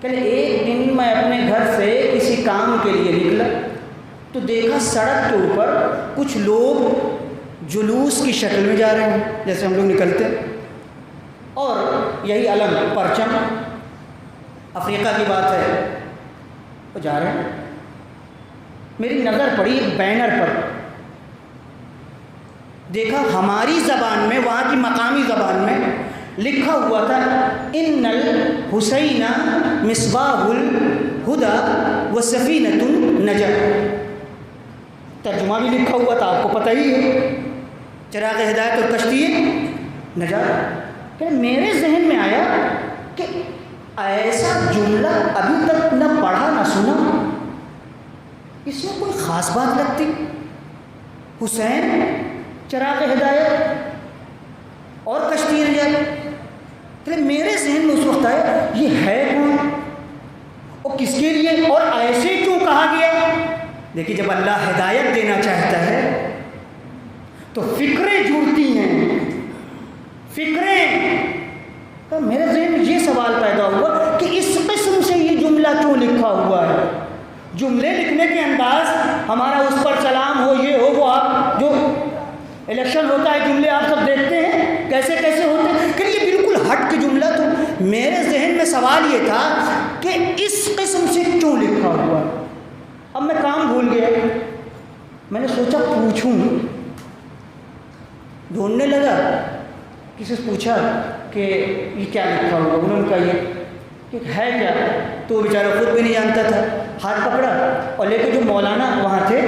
کہ ایک دن میں اپنے گھر سے کسی کام کے لیے نکلا تو دیکھا سڑک کے اوپر کچھ لوگ جلوس کی شکل میں جا رہے ہیں جیسے ہم لوگ نکلتے ہیں، اور یہی علم پرچم افریقہ کی بات ہے، وہ جا رہے ہیں۔ میری نظر پڑی ایک بینر پر، دیکھا ہماری زبان میں، وہاں کی مقامی زبان میں لکھا ہوا تھا ان الحسین مصباح الہدی و سفینۃ النجاۃ۔ ترجمہ بھی لکھا ہوا تھا، آپ کو پتہ ہی ہے، چراغ ہدایت اور کشتی نجات۔ کہ میرے ذہن میں آیا کہ ایسا جملہ ابھی تک نہ پڑھا نہ سنا، اس میں کوئی خاص بات لگتی؟ حسین، چراغ ہدایت اور کشتی نجات۔ کہ میرے ذہن میں اس وقت آیا یہ ہے کون اور کس کے لیے اور ایسے کیوں کہا گیا؟ دیکھیے جب اللہ ہدایت دینا چاہتا ہے تو فکریں جڑتی ہیں، فکریں۔ تو میرے ذہن میں یہ سوال پیدا ہوا کہ اس قسم سے یہ جملہ کیوں لکھا ہوا ہے؟ جملے لکھنے کے انداز ہمارا اس پر سلام ہو، یہ ہو، وہ، آپ جو الیکشن ہوتا ہے جملے آپ سب دیکھتے ہیں کیسے کیسے ہوتے ہیں، کہ یہ بالکل ہٹ کے جملہ۔ تو میرے ذہن میں سوال یہ تھا کہ اس قسم سے کیوں لکھا ہوا ہے؟ اب میں کام بھول گیا، میں نے سوچا پوچھوں، ڈھونڈنے لگا، کسی سے پوچھا کہ یہ کیا لکھا ہوا؟ انہوں نے کہا یہ کہ ہے کیا؟ تو وہ بیچارہ خود بھی نہیں جانتا تھا۔ ہاتھ پکڑا اور لے کے جو مولانا وہاں تھے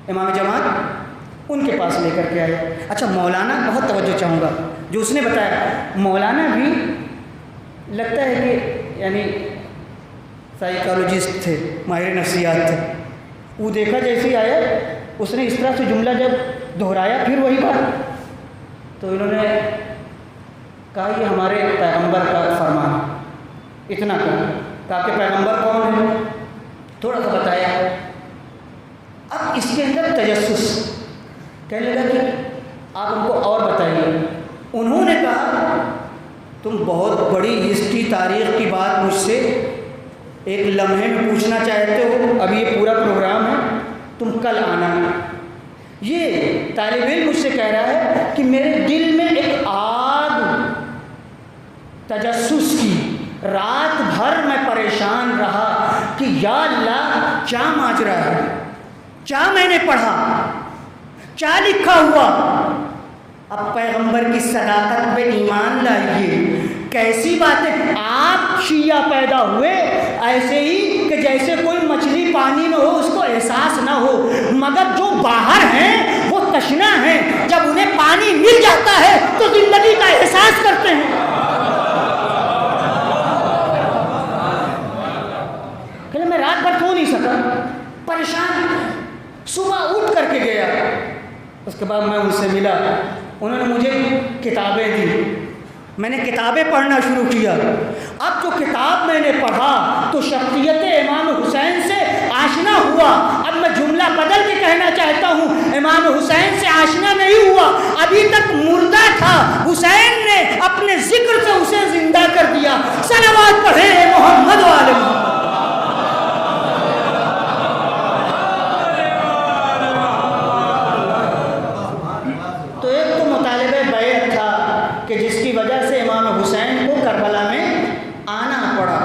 امام جماعت، ان کے پاس لے کر کے آئے۔ اچھا مولانا، بہت توجہ چاہوں گا، جو اس نے بتایا مولانا بھی لگتا ہے کہ یعنی سائیکالوجسٹ تھے، ماہر نفسیات تھے۔ وہ دیکھا جیسے ہی آیا، اس نے اس طرح سے جملہ جب دہرایا پھر وہی بات، تو انہوں نے کہا یہ ہمارے پیغمبر کا فرمان ہے، اتنا کہا کہ پیغمبر کون ہے، تھوڑا سا بتایا۔ اب اس کے اندر تجسس، کہنے لگا کہ آپ ہم کو اور بتائیے۔ انہوں نے کہا تم بہت بڑی ہسٹری تاریخ کی بات مجھ سے ایک لمحے میں پوچھنا چاہتے ہو، اب یہ پورا پروگرام ہے، تم کل آنا۔ یہ طالب علم مجھ سے کہہ رہا ہے کہ میرے دل میں ایک آگ تجسس کی، رات بھر میں پریشان رہا کہ یا اللہ کیا ماجرا ہے، کیا میں نے پڑھا، کیا لکھا ہوا۔ اب پیغمبر کی صداقت پہ ایمان لائیے، کیسی باتیں، آپ شیعہ پیدا ہوئے ایسے ہی کہ جیسے کوئی مچھلی پانی میں ہو اس کو احساس نہ ہو، مگر جو باہر ہیں وہ تشنا ہیں، جب انہیں پانی مل جاتا ہے تو زندگی کا احساس کرتے ہیں۔ کہ میں رات بھر سو نہیں سکا، پریشان، صبح اٹھ کر کے گیا، اس کے بعد میں ان سے ملا، انہوں نے مجھے کتابیں دی، میں نے کتابیں پڑھنا شروع کیا۔ اب جو کتاب میں نے پڑھا تو شخصیت امام حسین سے آشنا ہوا۔ اب میں جملہ بدل کے کہنا چاہتا ہوں، امام حسین سے آشنا نہیں ہوا، ابھی تک مردہ تھا، حسین نے اپنے ذکر سے اسے زندہ کر دیا۔ صلوات پڑھیں محمد والے محمد۔ تو ایک تو مطالبہ بیعت تھا کہ جس کی وجہ سے امام حسین کو کربلا میں آنا پڑا،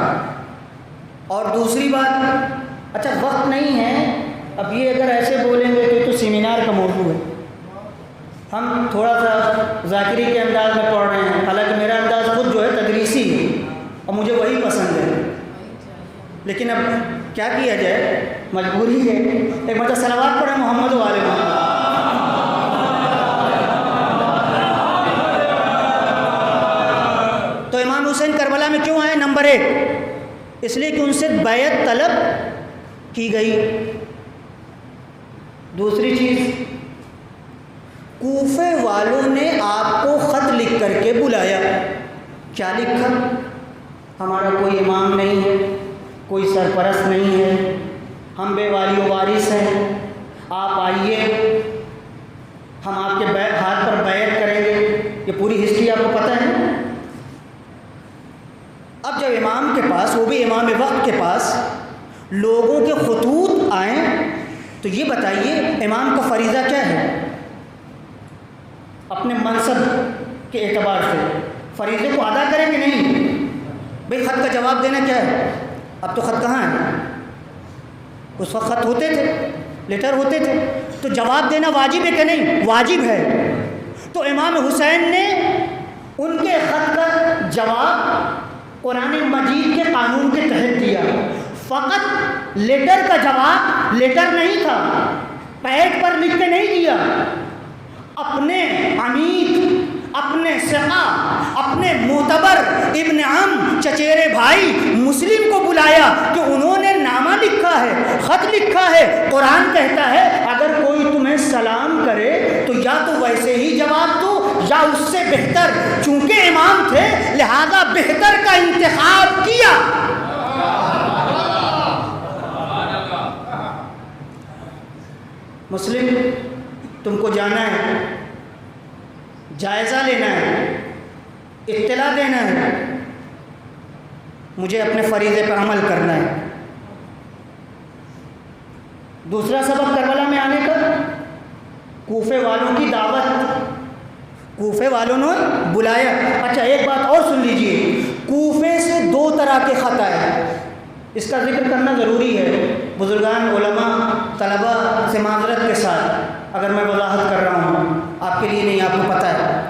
اور دوسری بات، اچھا وقت نہیں ہے، اب یہ اگر ایسے بولیں گے تو سیمینار کا موضوع ہے، ہم تھوڑا سا ذاکری کے انداز میں پڑھ رہے ہیں، حالانکہ میرا انداز خود جو ہے تدریسی ہے اور مجھے وہی پسند ہے، لیکن اب کیا کیا جائے، مجبوری ہے۔ ایک مرتبہ صلوات پڑھیں محمد والے محمد۔ تو امام حسین کربلا میں کیوں آئے؟ نمبر 1 اس لیے کہ ان سے بیعت طلب کی گئی۔ دوسری چیز، کوفے والوں نے آپ کو خط لکھ کر کے بلایا۔ کیا لکھا؟ ہمارا کوئی امام نہیں ہے، کوئی سرپرست نہیں ہے، ہم بے والی و وارث ہیں، آپ آئیے، ہم آپ کے ہاتھ پر بیعت کریں گے۔ یہ پوری ہسٹری آپ کو پتہ ہے۔ اب جب امام کے پاس، وہ بھی امام وقت کے پاس، لوگوں کے خطوط آئیں تو یہ بتائیے امام کا فریضہ کیا ہے؟ اپنے منصب کے اعتبار سے فریضے کو ادا کریں کہ نہیں؟ بھئی خط کا جواب دینا کیا ہے؟ اب تو خط کہاں ہے؟ اس وقت خط ہوتے تھے، لیٹر ہوتے تھے، تو جواب دینا واجب ہے کہ نہیں؟ واجب ہے۔ تو امام حسین نے ان کے خط کا جواب قرآن مجید کے قانون کے تحت دیا۔ فقط لیٹر کا جواب لیٹر نہیں تھا، پیڈ پر لکھ کے نہیں دیا، اپنے عمید، اپنے ثقہ، اپنے معتبر ابن عم چچیرے بھائی مسلم کو بلایا کہ انہوں نے نامہ لکھا ہے، خط لکھا ہے۔ قرآن کہتا ہے اگر کوئی تمہیں سلام کرے تو یا تو ویسے ہی جواب دو یا اس سے بہتر۔ چونکہ امام تھے لہذا بہتر کا انتخاب کیا۔ مسلم تم کو جانا ہے، جائزہ لینا ہے، اطلاع دینا ہے، مجھے اپنے فریضے پر عمل کرنا ہے۔ دوسرا سبب کربلا میں آنے کا، کوفے والوں کی دعوت، کوفے والوں نے بلایا۔ اچھا ایک بات اور سن لیجئے، کوفے سے 2 طرح کے خط آئے، اس کا ذکر کرنا ضروری ہے، بزرگان علماء طلباء سے معذرت کے ساتھ اگر میں وضاحت کر رہا ہوں، آپ کے لیے نہیں، آپ کو پتہ ہے،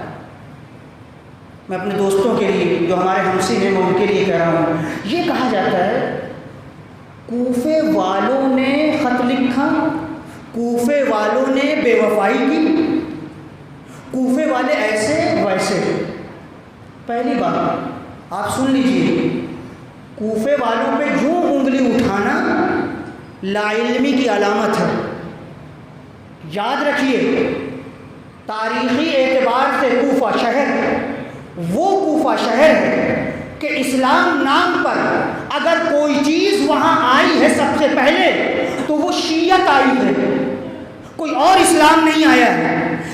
میں اپنے دوستوں کے لیے جو ہمارے ہمسن ہیں میں ان کے لیے کہہ رہا ہوں۔ یہ کہا جاتا ہے کوفے والوں نے خط لکھا، کوفے والوں نے بے وفائی کی، کوفے والے ایسے ویسے۔ پہلی بات آپ سن لیجئے، کوفے والوں پہ یوں انگلی اٹھانا لا علمی کی علامت ہے۔ یاد رکھیے تاریخی اعتبار سے کوفہ شہر وہ کوفہ شہر ہے کہ اسلام نام پر اگر کوئی چیز وہاں آئی ہے سب سے پہلے تو وہ شیعت آئی ہے، کوئی اور اسلام نہیں آیا ہے،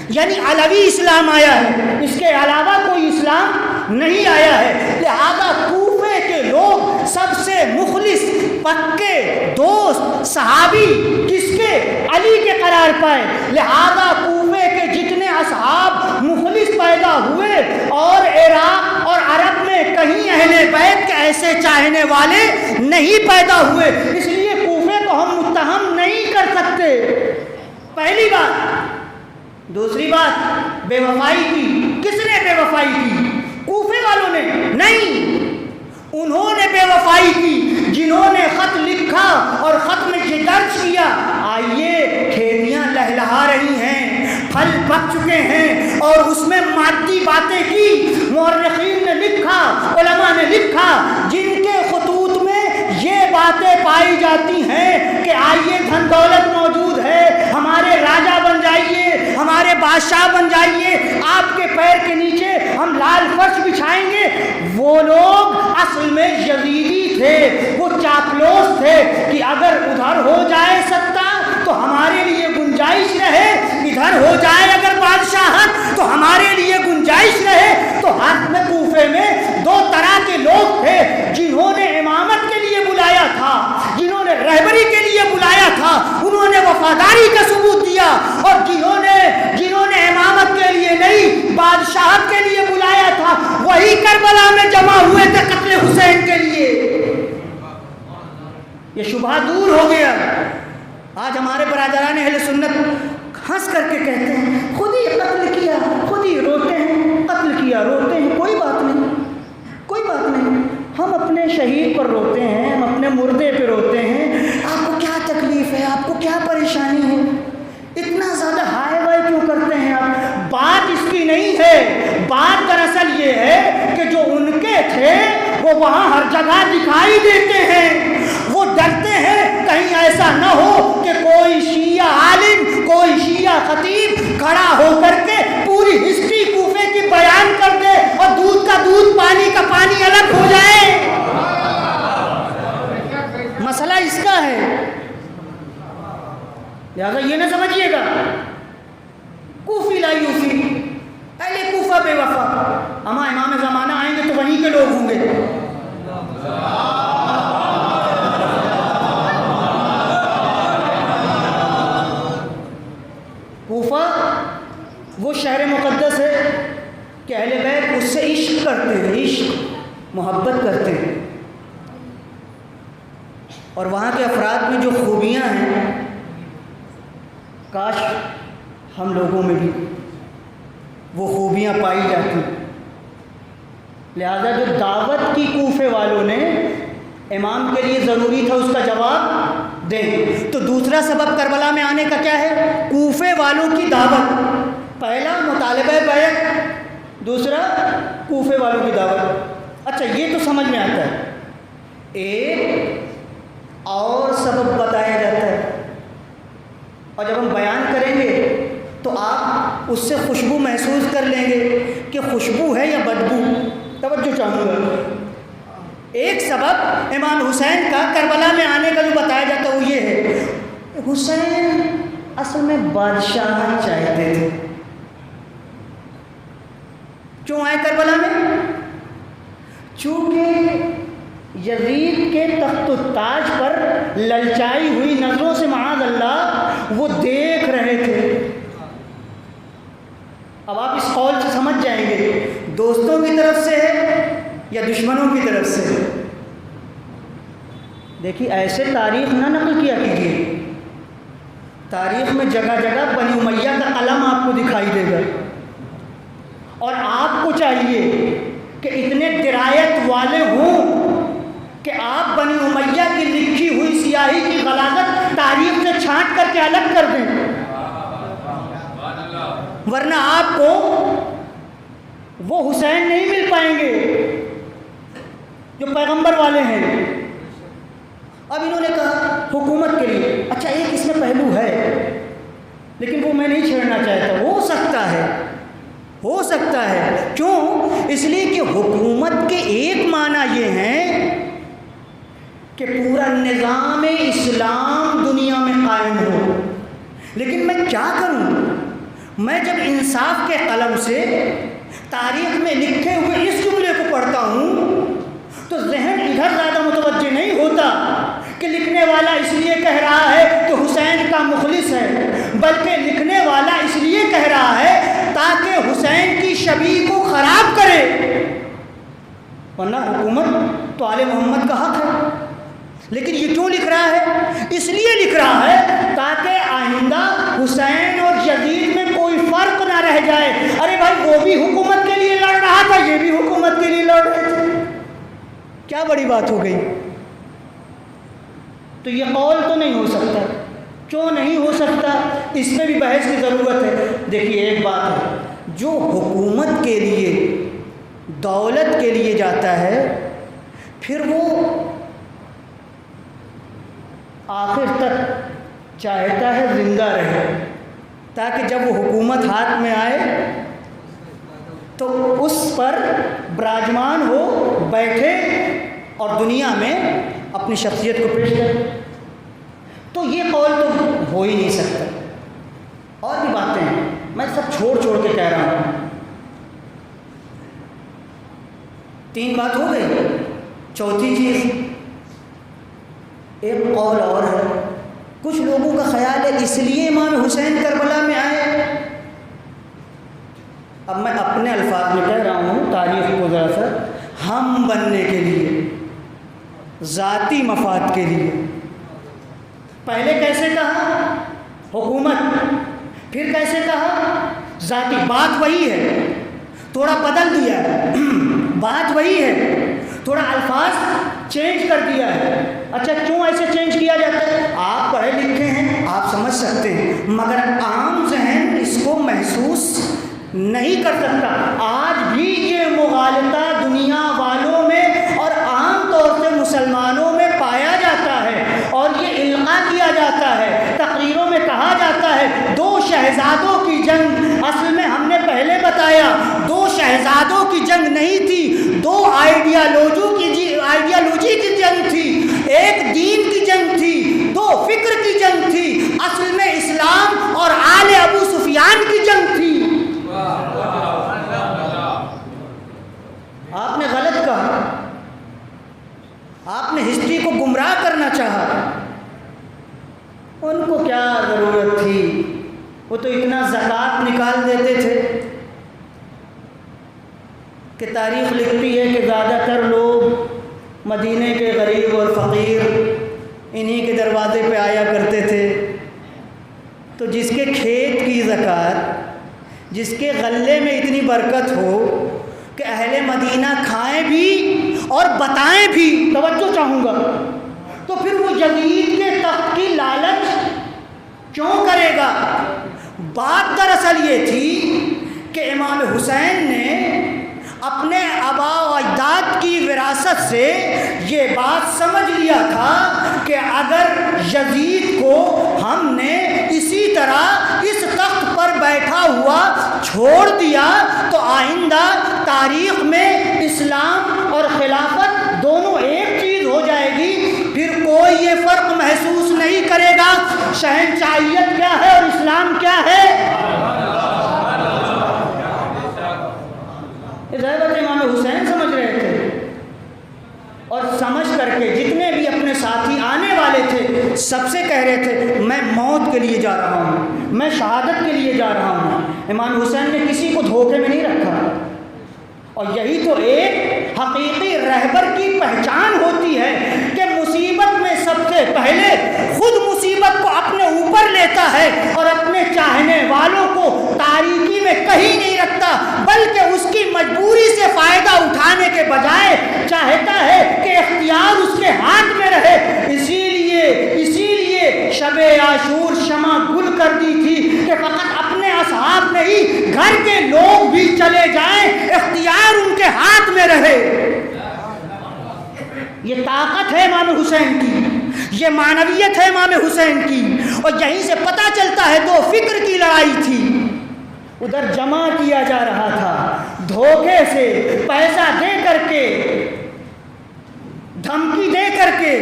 یعنی علوی اسلام آیا ہے، اس کے علاوہ کوئی اسلام نہیں آیا ہے۔ لہذا کوفے کے لوگ سب سے مخلص، پکے دوست، صحابی کس کے؟ علی کے قرار چارپائے، لہذا کوفے کے جتنے اصحاب مخلص پیدا ہوئے اور عراق اور عرب میں کہیں اہل بیت کے ایسے چاہنے والے نہیں پیدا ہوئے، اس لیے کوفے کو ہم متہم نہیں کر سکتے، پہلی بات۔ دوسری بات، بے وفائی کی، کس نے بے وفائی کی؟ کوفے والوں نے نہیں، انہوں نے بے وفائی کی جنہوں نے خط لکھا اور خط میں یہ درج کیا، آئیے کھیتیاں لہلہا رہی ہیں، پھل پک چکے ہیں، اور اس میں مادی باتیں کی، مورخین نے لکھا، علماء نے لکھا، جن کے خطوط میں یہ باتیں پائی جاتی ہیں کہ آئیے دھن دولت موجود ہے، ہمارے راجا بن جائیے، ہمارے بادشاہ بن جائیے، آپ کے پیر کے نیچے ہم لال فرش بچھائیں گے۔ وہ لوگ اصل میں یزیدی تھے، وہ چاپلوس تھے کہ اگر ادھر ہو جائے ستا تو ہمارے لیے گنجائش رہے، ادھر ہو جائے اگر بادشاہت تو ہمارے لیے گنجائش رہے۔ تو ہاتھ میں کوفے میں دو طرح کے لوگ تھے، جنہوں نے امامت کے لیے بلایا تھا، جنہوں نے رہبری کے لیے بلایا تھا، انہوں نے وفاداری کا ثبوت دیا، اور جنہوں نے امامت کے لیے نہیں بادشاہت کے لیے بلایا تھا، وہی کربلا میں جمع ہوئے تھے قتل حسین کے لیے۔ یہ شبہ دور ہو گیا۔ آج ہمارے برادران اہل سنت ہنس کر کے کہتے ہیں خود ہی قتل کیا، خود ہی روتے ہیں، قتل کیا روتے ہیں، کوئی بات نہیں، کوئی بات نہیں، ہم اپنے شہید پر روتے ہیں، ہم اپنے مردے پہ روتے ہیں، آپ کو کیا تکلیف ہے، آپ کو کیا پریشانی ہے، اتنا زیادہ ہائے وائے کیوں کرتے ہیں آپ؟ بات اس کی نہیں ہے، بات دراصل یہ ہے کہ جو ان کے تھے وہ وہاں ہر جگہ دکھائی دیتے ہیں، وہ ڈرتے ہیں کہیں ایسا نہ ہو کہ کوئی شیعہ عالم، کوئی شیعہ خطیب کھڑا ہو کر کے پوری ہسٹری کوفے کی بیان کر دے اور دودھ کا دودھ پانی کا پانی الگ ہو جائے۔ مسئلہ اس کا ہے، لہذا یہ نہ سمجھیے گا کوفی لا یوفی، پہلے کوفہ بے وفا، اما امام زمانہ آئیں گے تو وہیں کے لوگ ہوں گے۔ کوفہ وہ شہر مقدس ہے کہ اہل بیت اس سے عشق کرتے ہیں، عشق محبت کرتے ہیں، اور وہاں کے افراد میں جو خوبیاں ہیں کاش ہم لوگوں میں بھی وہ خوبیاں پائی جاتی۔ لہذا جو دعوت کی کوفے والوں نے امام کے لیے ضروری تھا اس کا جواب دیں، تو دوسرا سبب کربلا میں آنے کا کیا ہے؟ کوفے والوں کی دعوت، پہلا مطالبہ بیعت، دوسرا کوفے والوں کی دعوت۔ اچھا یہ تو سمجھ میں آتا ہے، ایک اور سبب بتایا جاتا ہے، اور جب ہم بیان کریں گے تو آپ اس سے خوشبو محسوس کر لیں گے کہ خوشبو ہے یا بدبو۔ توجہ چاہوں گا، ایک سبب امام حسین کا کربلا میں آنے کا جو بتایا جاتا ہے وہ یہ ہے، حسین اصل میں بادشاہت چاہتے تھے۔ کیوں آئے کربلا میں؟ چونکہ یزید کے تخت و تاج پر للچائی ہوئی نظروں سے معاذ اللہ وہ دیکھ رہے تھے۔ اب آپ اس قول سے سمجھ جائیں گے دوستوں کی طرف سے ہے یا دشمنوں کی طرف سے ہے۔ دیکھیے ایسے تاریخ نہ نقل کیا کیجیے، تاریخ میں جگہ جگہ بنی امیہ کا علم آپ کو دکھائی دے گا، اور آپ کو چاہیے کہ اتنے درایت والے ہوں کہ آپ بنی امیہ کی لکھی ہوئی سیاہی کی غلاظت تاریخ سے چھانٹ کر کے الگ کر دیں، ورنہ آپ کو وہ حسین نہیں مل پائیں گے جو پیغمبر والے ہیں۔ اب انہوں نے کہا حکومت کے لیے، اچھا ایک اس میں پہلو ہے لیکن وہ میں نہیں چھیڑنا چاہتا، ہو سکتا ہے کیوں؟ اس لیے کہ حکومت کے ایک معنی یہ ہے کہ پورا نظام اسلام دنیا میں قائم ہو، لیکن میں کیا کروں؟ میں جب انصاف کے قلم سے تاریخ میں لکھے ہوئے اس جملے کو پڑھتا ہوں تو ذہن ادھر زیادہ متوجہ نہیں ہوتا کہ لکھنے والا اس لیے کہہ رہا ہے کہ حسین کا مخلص ہے، بلکہ لکھنے والا اس لیے کہہ رہا ہے تاکہ حسین کی شبیہ کو خراب کرے، ورنہ حکومت تو آل محمد کا حق ہے۔ لیکن یہ کیوں لکھ رہا ہے؟ اس لیے لکھ رہا ہے تاکہ آئندہ حسین اور یزید میں کوئی فرق نہ رہ جائے، ارے بھائی وہ بھی حکومت کے لیے لڑ رہا تھا، یہ بھی حکومت کے لیے لڑ رہے تھے، کیا بڑی بات ہو گئی؟ تو یہ قول تو نہیں ہو سکتا۔ کیوں نہیں ہو سکتا؟ اس میں بھی بحث کی ضرورت ہے۔ دیکھیے ایک بات ہے، جو حکومت کے لیے دولت کے لیے جاتا ہے پھر وہ آخر تک چاہتا ہے زندہ رہے، تاکہ جب وہ حکومت ہاتھ میں آئے تو اس پر براجمان ہو، بیٹھے اور دنیا میں اپنی شخصیت کو پیش کرے۔ تو یہ قول تو ہو ہی نہیں سکتا۔ اور بھی باتیں ہیں، میں سب چھوڑ کے کہہ رہا ہوں۔ 3 بات ہو گئی۔ چوتھی چیز، ایک قول اور ہے، کچھ لوگوں کا خیال ہے اس لیے امام حسین کربلا میں آئے۔ اب میں اپنے الفاظ میں کہہ رہا ہوں، تاریخ کو ذرا سا، ہم بننے کے لیے، ذاتی مفاد کے لیے۔ پہلے کیسے کہا؟ حکومت، پھر کیسے کہا؟ ذاتی۔ بات وہی ہے، تھوڑا بدل دیا ہے، بات وہی ہے، تھوڑا الفاظ چینج کر دیا ہے۔ اچھا کیوں ایسے چینج کیا جاتا ہے؟ آپ پڑھے لکھے ہیں، آپ سمجھ سکتے ہیں، مگر عام ذہن اس کو محسوس نہیں کر سکتا۔ آج بھی یہ مغالطہ دنیا والوں میں اور عام طور سے مسلمانوں میں پایا جاتا ہے، اور یہ القاء کیا جاتا ہے، تقریروں میں کہا جاتا ہے 2 شہزادوں کی جنگ۔ اصل میں ہم نے پہلے بتایا 2 شہزادوں کی جنگ نہیں تھی، 2 آئیڈیالوجی کی جنگ تھی، ایک دین کی جنگ تھی، 2 فکر کی جنگ تھی۔ اصل میں اسلام اور آل ابو سفیان کی جنگ تھی۔ آپ نے غلط کہا، آپ نے ہسٹری کو گمراہ کرنا چاہا۔ ان کو کیا ضرورت تھی؟ وہ تو اتنا زکوٰۃ نکال دیتے تھے کہ تاریخ لکھتی ہے کہ زیادہ تر لوگ مدینے کے غریب اور فقیر انہی کے دروازے پہ آیا کرتے تھے۔ تو جس کے کھیت کی زکوٰۃ، جس کے غلے میں اتنی برکت ہو کہ اہل مدینہ کھائیں بھی اور بتائیں بھی، توجہ چاہوں گا، تو پھر وہ یزید کے تخت کی لالچ کیوں کرے گا؟ بات دراصل یہ تھی کہ امام حسین نے اپنے آباء و اجداد کی وراثت سے یہ بات سمجھ لیا تھا کہ اگر یزید کو ہم نے اسی طرح اس تخت پر بیٹھا ہوا چھوڑ دیا تو آئندہ تاریخ میں اسلام اور خلافت دونوں ایک چیز ہو جائے گی، پھر کوئی یہ فرق محسوس نہیں کرے گا شہنشاہیت کیا ہے اور اسلام کیا ہے۔ ضرورت امام حسین سمجھ رہے تھے، اور سمجھ کر کے جتنے بھی اپنے ساتھی آنے والے تھے سب سے کہہ رہے تھے میں موت کے لیے جا رہا ہوں، میں شہادت کے لیے جا رہا ہوں۔ امام حسین نے کسی کو دھوکے میں نہیں رکھا، اور یہی تو ایک حقیقی رہبر کی پہچان ہوتی ہے کہ مصیبت میں سب سے پہلے خود مصیبت کو اپنے اوپر لیتا ہے اور اپنے چاہنے والوں کو تاریکی میں کہیں نہیں رکھتا، بلکہ اس کی مجبوری سے فائدہ اٹھانے کے بجائے چاہتا ہے کہ اختیار اس کے ہاتھ میں رہے۔ اسی لیے شب عاشور شمع گل کر دی تھی کہ فقط اپنے اصحاب نہیں، گھر کے لوگ بھی چلے جائیں، اختیار ان کے ہاتھ میں رہے۔ یہ طاقت ہے امام حسین کی، یہ معنویت ہے امام حسین کی، اور یہیں سے پتہ چلتا ہے 2 فکر کی لڑائی تھی۔ ادھر جمع کیا جا رہا تھا دھوکے سے، پیسہ دے کر کے، دھمکی دے کر کے،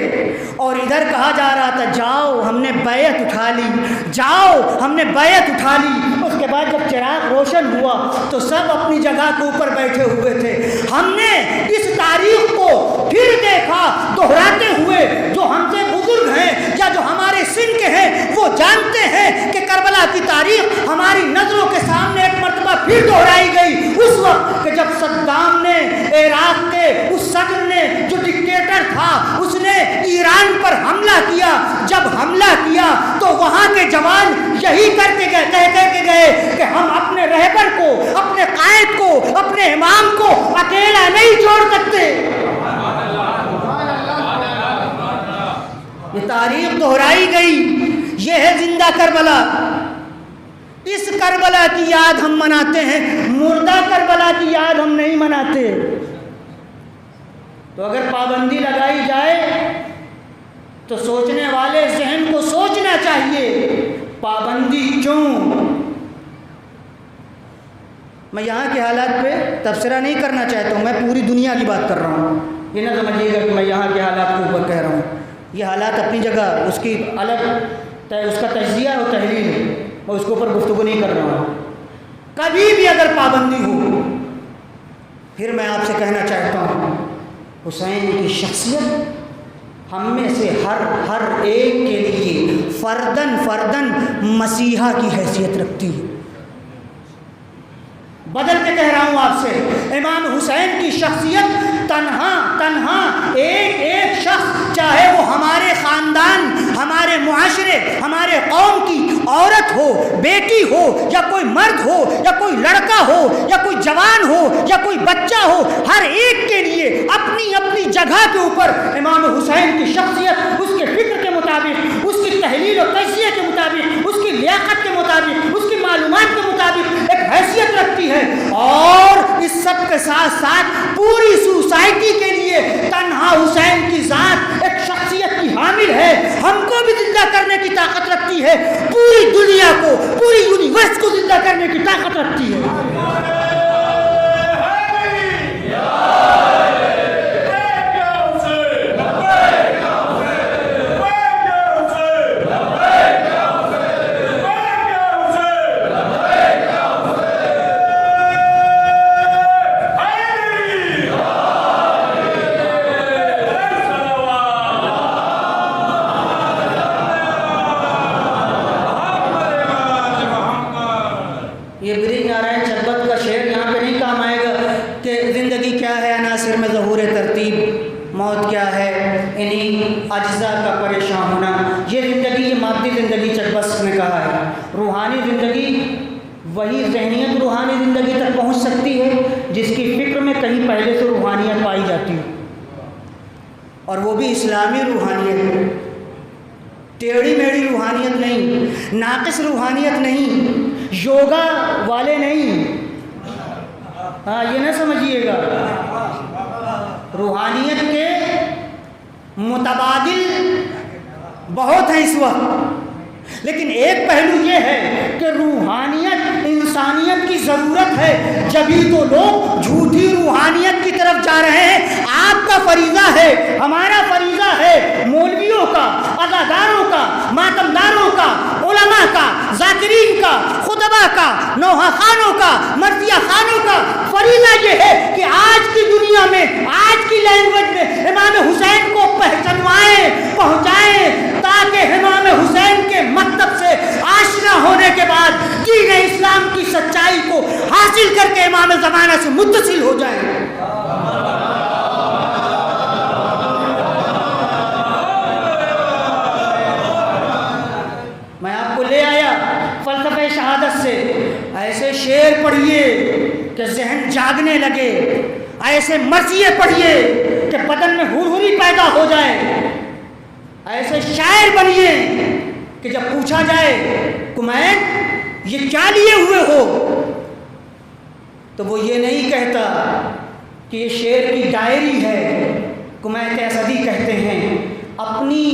اور ادھر کہا جا رہا تھا جاؤ ہم نے بیعت اٹھا لی، جاؤ ہم نے بیعت اٹھا لی۔ اس کے بعد جب چراغ روشن ہوا تو سب اپنی جگہ کے اوپر بیٹھے ہوئے تھے۔ ہم نے اس تاریخ کو پھر دیکھا دہراتے ہوئے، جو ہم سے بزرگ ہیں یا جو ہمارے سن کے ہیں وہ جانتے ہیں کہ کربلا وہاں کے جوان یہی کہہ کے گئے کہ ہم اپنے رہبر کو، اپنے قائد کو، اپنے امام کو اکیلا نہیں چھوڑ سکتے۔ یہ تاریخ دہرائی گئی، یہ ہے زندہ کربلا۔ اس کربلا کی یاد ہم مناتے ہیں، مردہ کربلا کی یاد ہم نہیں مناتے۔ تو اگر پابندی لگائی جائے تو سوچنے والے ذہن کو سوچنا چاہیے، پابندی کیوں؟ میں یہاں کے حالات پہ تبصرہ نہیں کرنا چاہتا ہوں، میں پوری دنیا کی بات کر رہا ہوں، یہ نہ سمجھیے گا کہ میں یہاں کے حالات کے اوپر کہہ رہا ہوں۔ یہ حالات اپنی جگہ، اس کی الگ اس کا تجزیہ اور تحلیل ہے، میں اس کے اوپر گفتگو نہیں کر رہا ہوں۔ کبھی بھی اگر پابندی ہو، پھر میں آپ سے کہنا چاہتا ہوں، حسین کی شخصیت ہم میں سے ہر ایک کے لیے فردن مسیحا کی حیثیت رکھتی ہے۔ بدل کے کہہ رہا ہوں آپ سے، امام حسین کی شخصیت تنہا ایک شخص، چاہے وہ ہمارے خاندان، ہمارے معاشرے، ہمارے قوم کی عورت ہو، بیٹی ہو، یا کوئی مرد ہو، یا کوئی لڑکا ہو، یا کوئی جوان ہو، یا کوئی بچہ ہو، ہر ایک کے لیے اپنی اپنی جگہ کے اوپر امام حسین کی شخصیت اس کے فکر کے مطابق، اس کی تحلیل و تجزیے کے مطابق، اس کی لیاقت کے مطابق، اس کی معلومات کے مطابق ایک حیثیت رکھتی ہے۔ اور اس سب کے ساتھ ساتھ پوری سوسائٹی کے لیے تنہا حسین کی ذات ایک شخصیت کی حامل ہے، ہم کو بھی زندہ کرنے کی طاقت رکھتی ہے، پوری دنیا کو، پوری یونیورس کو زندہ کرنے کی طاقت رکھتی ہے۔ یہ برج نارائن چربت کا شعر یہاں پہ نہیں کام آئے گا کہ زندگی کیا ہے عناصر میں ظہور ترتیب، موت کیا ہے انہیں اجزاء کا پریشان ہونا۔ یہ زندگی، یہ مادی زندگی چربت نے کہا ہے۔ روحانی زندگی، وہی ذہنیت روحانی زندگی تک پہنچ سکتی ہے جس کی فکر میں کہیں پہلے سے روحانیت پائی جاتی ہے، اور وہ بھی اسلامی روحانیت، ٹیڑھی میڑھی روحانیت نہیں، ناقص روحانیت نہیں، یوگا والے نہیں، ہاں یہ نہ سمجھیے گا۔ روحانیت کے متبادل بہت ہیں اس وقت، لیکن ایک پہلو یہ ہے کہ روحانیت انسانیت کی ضرورت ہے، جبھی تو لوگ جھوٹی روحانیت کی طرف جا رہے ہیں۔ آپ کا فریضہ ہے، ہمارا فریضہ ہے، مولویوں کا، عزاداروں کا، ماتمداروں کا، علماء کا، ذاکرین کا، خطبہ کا، نوحہ خانوں کا، مرثیہ خانوں کا فریضہ یہ ہے کہ آج کی دنیا میں، آج کی لینگویج میں امام حسین کو پہچانوائیں، پہنچائیں، تاکہ امام حسین کے مکتب سے آشنا ہونے کے بعد دین اسلام کی سچائی کو حاصل کر کے امام زمانہ سے متصل ہو جائیں۔ میں آپ کو لے آیا فلسفہ شہادت سے، ایسے شعر پڑھیے کہ ذہن جاگنے لگے، ایسے مرثیے پڑھیے کہ بدن میں ہرہری پیدا ہو جائے، ایسے شاعر بنیے کہ جب پوچھا جائے کمین یہ کیا لیے ہوئے ہو، تو وہ یہ نہیں کہتا کہ یہ شعر کی ڈائری ہے، کمین اسدی کہتے ہیں اپنی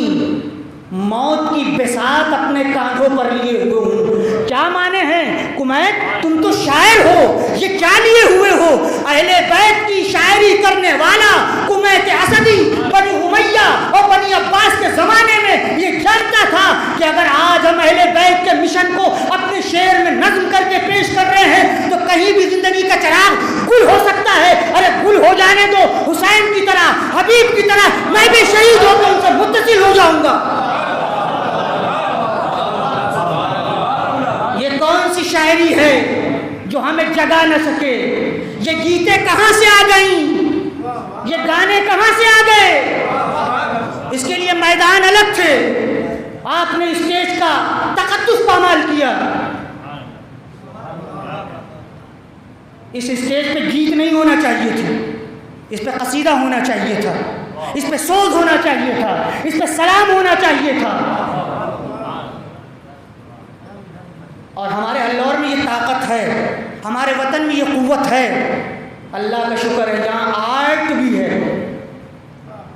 موت کی بساط اپنے کاندھوں پر لیے ہوئے ہوں۔ کیا معنی ہیں؟ کمین تم تو شاعر ہو، یہ کیا لیے ہوئے ہو؟ اہل بیت کی شاعری کرنے والا کمین اسدی بنی امیہ اور بنی عباس کے زمانے میں یہ جانتا تھا کہ اگر آج ہم اہل بیت کے مشن کو اپنے شعر میں نظم کر کے پیش کر رہے ہیں تو کہیں بھی زندگی کا چراغ گل ہو سکتا ہے۔ ارے گل ہو جانے دو، حسین کی طرح، حبیب کی طرح میں بھی شہید ہو کر ان سے متصل ہو جاؤں گا۔ یہ کون سی شاعری ہے جو ہمیں جگا نہ سکے؟ یہ گیتیں کہاں سے آ گئیں؟ یہ گانے کہاں سے آ گئے؟ اس کے لیے میدان الگ تھے، آپ نے اسٹیج کا تقدس پامال کیا. اس اسٹیج پہ گیت نہیں ہونا چاہیے تھے، اس پہ قصیدہ ہونا چاہیے تھا، اس پہ سوز ہونا چاہیے تھا، اس پہ سلام ہونا چاہیے تھا. اور ہمارے اللہ میں یہ طاقت ہے، ہمارے وطن میں یہ قوت ہے. اللہ کا شکر ہے یہاں آرٹ بھی ہے،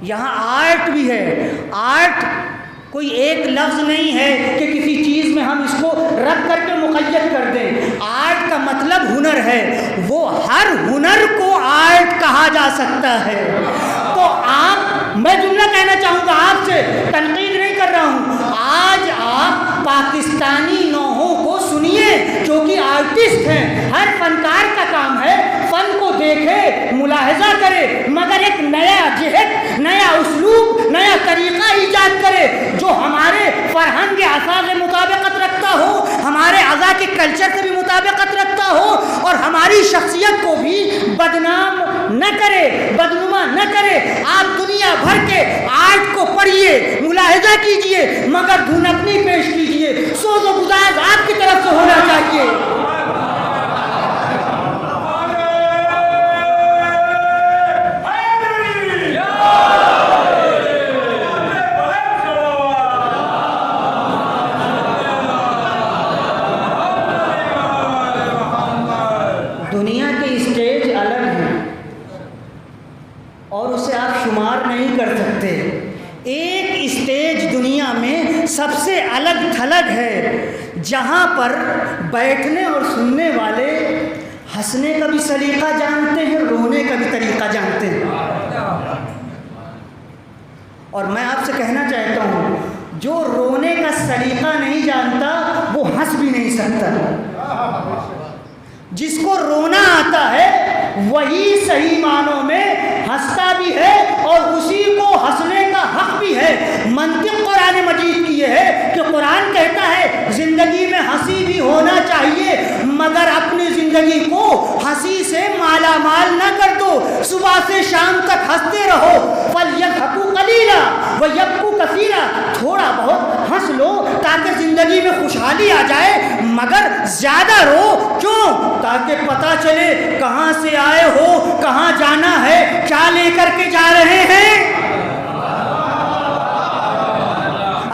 یہاں آرٹ بھی ہے. آرٹ کوئی ایک لفظ نہیں ہے کہ کسی چیز میں ہم اس کو رکھ کر کے مقید کر دیں. آرٹ کا مطلب ہنر ہے، وہ ہر ہنر کو آرٹ کہا جا سکتا ہے. تو میں جملہ کہنا چاہوں گا، آپ سے تنقید نہیں کر رہا ہوں. آج آپ پاکستانی نوحوں کو سنیے جو کہ آرٹسٹ ہیں. ہر فنکار کا کام ہے فن کو دیکھے، ملاحظہ کرے، مگر ایک نیا جہت، نیا اسلوب، نیا طریقہ ایجاد کرے جو ہمارے فرہنگ اعضاء سے مطابقت رکھتا ہو، ہمارے اعضاء کے کلچر سے بھی مطابقت رکھتا ہو، اور ہماری شخصیت کو بھی بدنام نہ کرے، بدنما نہ کرے. آپ دنیا بھر کے آرٹ کو پڑھیے، ملاحظہ کیجئے، مگر دھنکنی پیش کیجئے. سوز و گداز آپ کی طرف سے ہونا چاہیے. دنیا کے اسٹیج الگ ہیں اور اسے آپ شمار نہیں کر سکتے. ایک اسٹیج دنیا میں سب سے الگ تھلگ ہے جہاں پر بیٹھنے اور سننے والے ہنسنے کا بھی سلیقہ جانتے ہیں، رونے کا بھی طریقہ جانتے ہیں. اور میں آپ سے کہنا چاہتا ہوں، جو رونے کا سلیقہ نہیں جانتا وہ ہنس بھی نہیں سکتا. جس کو رونا آتا ہے وہی صحیح معنوں میں ہنستا بھی ہے اور اسی کو ہنسنے کا حق بھی ہے. منطق قرآن مجید کی یہ ہے کہ قرآن کہتا ہے زندگی میں ہنسی بھی ہونا چاہیے، مگر اپنی زندگی کو ہنسی سے مالا مال نہ کر دو. صبح سے شام تک ہنستے رہو. فَلْيَضْحَكُوا قَلِيلًا وَيَبْكُوا كَثِيرًا. تھوڑا بہت ہنس لو تاکہ زندگی میں خوشحالی آ جائے، مگر زیادہ رو کیوں؟ تاکہ پتہ چلے کہاں سے آئے ہو، کہاں جانا ہے، کیا لے کر کے جا رہے ہیں.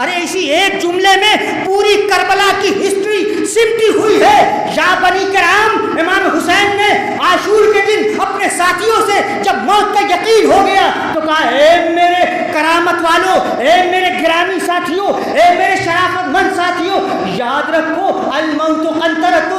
ارے اسی ایک جملے میں پوری کربلا کی ہسٹری سمٹی ہوئی ہے. یا بنی کرام، امام حسین نے عاشور کے دن اپنے ساتھیوں سے جب موت کا یقین ہو گیا تو کہا، اے میرے کرامت والوں، اے میرے گرامی ساتھیوں، اے میرے شرافت مند ساتھیوں، یاد رکھو الموت قنطرۃ،